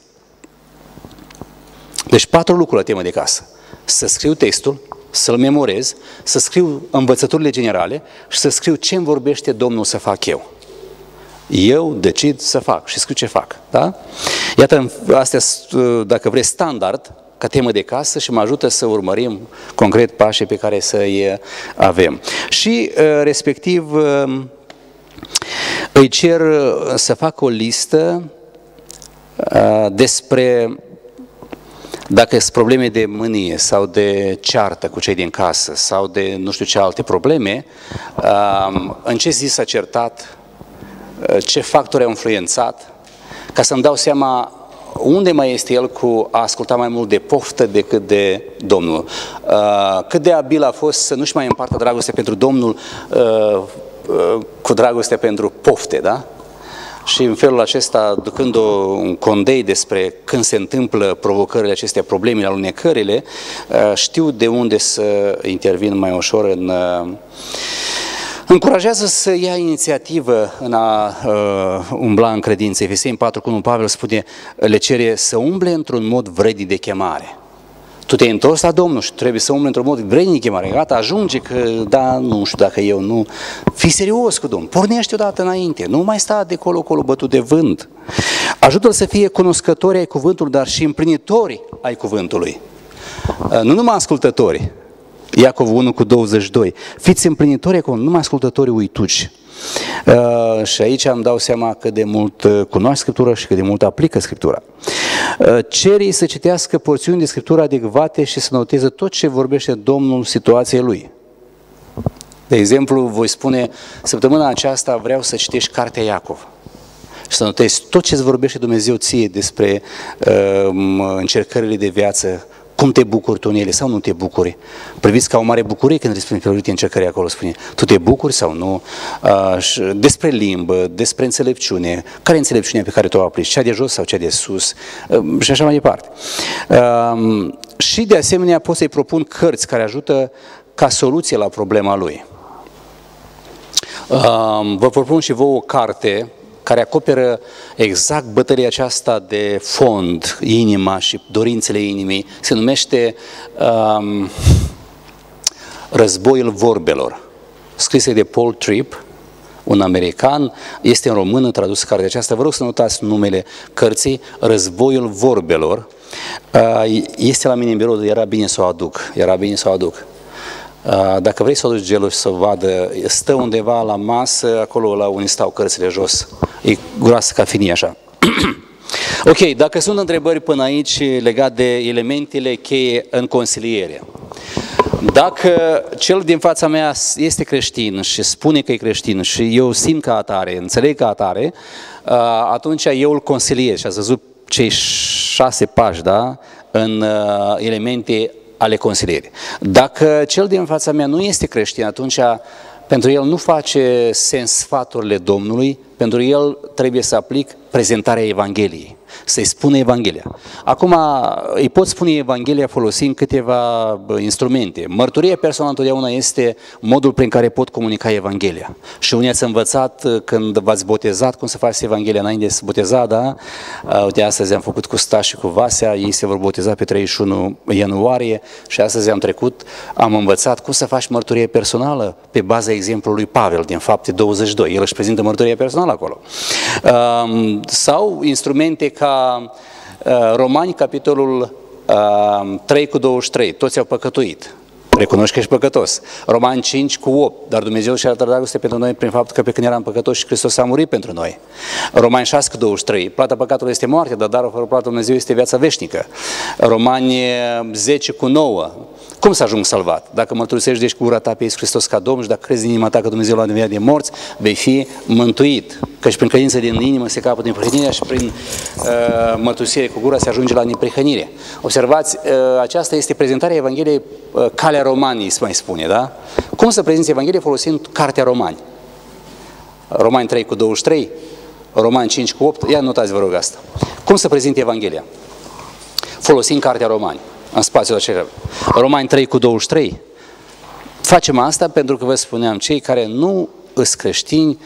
A: Deci 4 lucruri la temă de casă. Să scriu textul, să-l memorez, să scriu învățăturile generale și să scriu ce îmi vorbește Domnul să fac eu. Eu decid să fac și scriu ce fac. Da? Iată, astea, dacă vrei, standard ca temă de casă și mă ajută să urmărim concret pașii pe care să-i avem. Și respectiv îi cer să fac o listă despre dacă sunt probleme de mânie sau de ceartă cu cei din casă sau de nu știu ce alte probleme, în ce zi s-a certat, ce factori au influențat, ca să-mi dau seama unde mai este el cu a asculta mai mult de poftă decât de Domnul. Cât de abil a fost să nu-și mai împartă dragoste pentru Domnul cu dragoste pentru pofte, da? și în felul acesta, ducând un condei despre când se întâmplă provocările acestea, problemele, alunecările, știu de unde să intervin mai ușor în... Încurajează să ia inițiativă în a umbla în credință. Efeseni 4:1 Pavel spune, le cere să umble într-un mod vrednic de chemare. Tu te-ai întors la Domnul și trebuie să umbli într-un mod vrednic de chemare. Gata, ajunge că, da, nu știu dacă eu nu... Fii serios cu Domnul, pornește odată înainte, nu mai sta de colo-colo bătut de vânt. Ajută-l să fie cunoscători ai cuvântului, dar și împlinitori ai cuvântului. Nu numai ascultători. Iacov 1:22. Fiți împlinitori ai cuvântului, nu numai ascultătorii uituci. Și aici îmi dau seama cât de mult cunoaște Scriptura și cât de mult aplică Scriptura. Cere să citească porțiuni de Scriptură adecvate și să noteze tot ce vorbește Domnul situației lui. De exemplu, voi spune, săptămâna aceasta vreau să citești cartea Iacov și să notezi tot ce îți vorbește Dumnezeu ție despre încercările de viață, cum te bucuri tu în ele sau nu te bucuri. Priviți ca o mare bucurie când despre uite încercări acolo, spune, tu te bucuri sau nu, despre limbă, despre înțelepciune, care e înțelepciunea pe care tu o aplici, cea de jos sau cea de sus și așa mai departe. Și de asemenea pot să-i propun cărți care ajută ca soluție la problema lui. Vă propun și vouă o carte care acoperă exact bătălia aceasta de fond, inima și dorințele inimii, se numește Războiul vorbelor. Scrisă de Paul Tripp, un american, este în română tradus cartea aceasta. Vă rog să notați numele cărții, Războiul vorbelor. Este la mine în birou, era bine să o aduc. Dacă vrei să o duci Gelu și să o vadă, stă undeva la masă, acolo la unde stau cărțile jos. E groasă ca finie așa. Ok, dacă sunt întrebări până aici legate de elementele cheie în consiliere. Dacă cel din fața mea este creștin și spune că e creștin și eu simt ca atare, înțeleg ca atare, atunci eu îl consiliez și ați văzut cei 6 pași, da? În elemente ale consilierii. Dacă cel din fața mea nu este creștin, atunci pentru el nu face sens sfaturile Domnului, pentru el trebuie să aplic prezentarea Evangheliei, să-i spună Evanghelia. Acum îi pot spune Evanghelia folosind câteva instrumente. Mărturia personală întotdeauna este modul prin care pot comunica Evanghelia. Și unii ați învățat când v-ați botezat cum să faceți Evanghelia înainte să boteza, da? Uite, astăzi am făcut cu Stas și cu Vasea, ei se vor boteza pe 31 ianuarie și astăzi am învățat cum să faci mărturie personală pe baza exemplului Pavel din Fapte 22. El își prezintă mărturia personală acolo. Sau instrumente ca Romani, capitolul 3:23, toți au păcătuit. Recunoști că ești păcătos. Romani 5:8, dar Dumnezeu și-a arătat dragoste pentru noi prin faptul că pe când eram păcătoși Hristos a murit pentru noi. Romani 6:23, plata păcatului este moarte, dar darul fără plată Dumnezeu este viața veșnică. Romani 10:9, cum să ajung salvat? Dacă mărturisești deci cu gura ta pe Iisus Hristos ca Domn și dacă crezi în inima ta că Dumnezeu l-a înviat din morți, vei fi mântuit. Căci prin credință din inimă se capătă neprihănirea și prin mărturisire cu gura se ajunge la neprihănire. Observați, aceasta este prezentarea Evangheliei, calea Romanii, se mai spune, da? Cum să prezinți Evanghelia folosind cartea Romani? Romani 3:23, Romani 5:8, ia notați vă rog asta. Cum să prezint Evanghelia? Folosind cartea Romani, în spațiul acela. Romani 3:23. Facem asta pentru că vă spuneam, cei care nu îs creștini,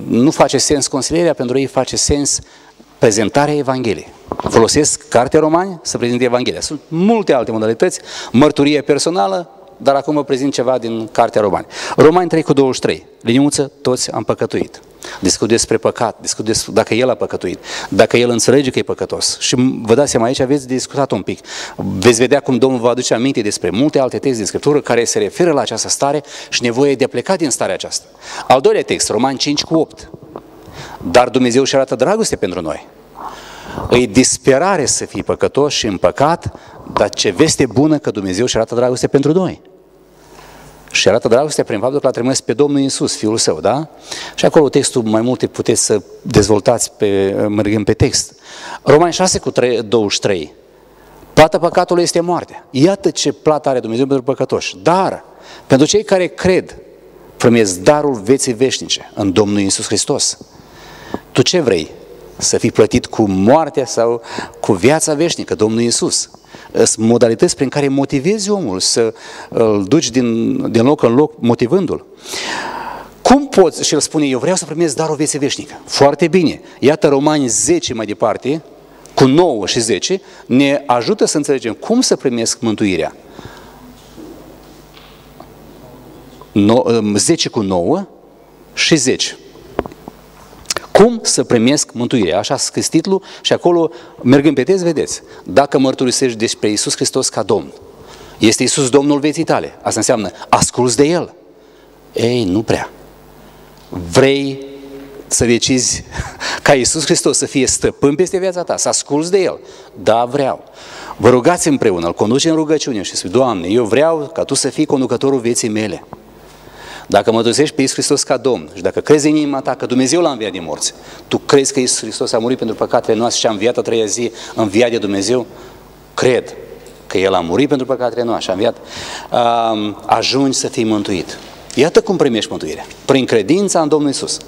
A: nu face sens consilierea, pentru ei face sens prezentarea Evangheliei. Folosesc cartea Romani să prezinte Evanghelia. Sunt multe alte modalități, mărturie personală, dar acum vă prezint ceva din cartea Romani. Romani 3:23, liniuță, toți am păcătuit. Discut despre păcat, discut despre dacă el a păcătuit, dacă el înțelege că e păcătos. Și vă dați seama, aici aveți discutat un pic. Veți vedea cum Domnul vă aduce aminte despre multe alte texte din Scriptură care se referă la această stare și nevoie de a pleca din starea aceasta. Al doilea text, Romani 5:8. Dar Dumnezeu și arată dragoste pentru noi. E disperare să fii păcătos și în păcat, dar ce veste bună că Dumnezeu și arată dragoste pentru noi. Și arată dragostea prin faptul că l-a trimis pe Domnul Iisus, Fiul Său, da? Și acolo textul mai multe puteți să dezvoltați mergând pe text. Romani 6:23. Plata păcatului este moartea. Iată ce plată are Dumnezeu pentru păcătoși. Dar, pentru cei care cred, primesc darul vieții veșnice în Domnul Iisus Hristos. Tu ce vrei? Să fii plătit cu moartea sau cu viața veșnică, Domnul Iisus? Sunt modalități prin care motivezi omul să îl duci din loc în loc motivându-l. Cum poți? Și el spune, eu vreau să primesc darul vieții veșnică. Foarte bine. Iată Romani 10 mai departe, cu 9 și 10, ne ajută să înțelegem cum să primesc mântuirea. 10 cu 9 și 10. Cum să primesc mântuirea? Așa a scris titlul și acolo, mergând pe text, vedeți. Dacă mărturisești despre Iisus Hristos ca Domn, este Iisus Domnul vieții tale. Asta înseamnă, asculți de El. Ei, nu prea. Vrei să decizi ca Iisus Hristos să fie stăpân peste viața ta, să asculți de El? Da, vreau. Vă rugați împreună, îl conduce în rugăciune și spui, Doamne, eu vreau ca Tu să fii conducătorul vieții mele. Dacă mărturisești pe Iisus Hristos ca Domn și dacă crezi în inima ta că Dumnezeu l-a înviat din morți, tu crezi că Iisus Hristos a murit pentru păcatele noastre și a înviat a treia zi, înviat de Dumnezeu? Cred că El a murit pentru păcatele noastre și a înviat. Ajungi să fii mântuit. Iată cum primești mântuirea. Prin credința în Domnul Iisus.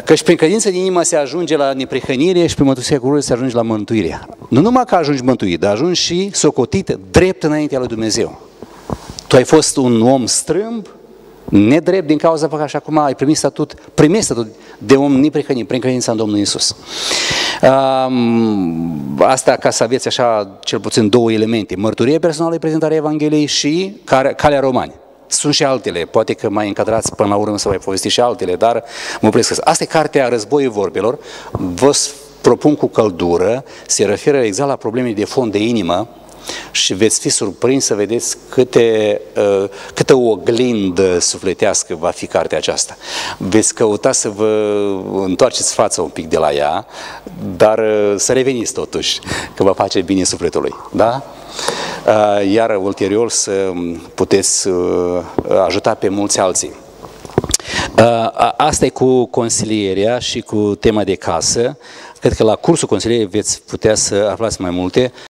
A: Căci prin credință din inimă se ajunge la neprihănire și prin mărturisirea cururilor se ajunge la mântuire. Nu numai că ajungi mântuit, dar ajungi și socotit drept înaintea lui Dumnezeu. Tu ai fost un om strâmb, nedrept din cauza păcatului și acum ai primit statut de om neprihănit prin credința în Domnul Iisus. Asta ca să aveți așa cel puțin două elemente. Mărturie personală, prezentarea Evangheliei și calea Romani. Sunt și altele, poate că mai încadrați până la urmă să vă povesti și altele, dar mă opresc. Asta e cartea Războiul Vorbelor. Vă propun cu căldură, se referă exact la probleme de fond de inimă și veți fi surprins să vedeți câtă oglindă sufletească va fi cartea aceasta. Veți căuta să vă întoarceți fața un pic de la ea, dar să reveniți totuși, că vă face bine sufletului. Da? Iar ulterior să puteți ajuta pe mulți alții. Asta e cu consilierea și cu tema de casă. Cred că la cursul consilierii veți putea să aflați mai multe.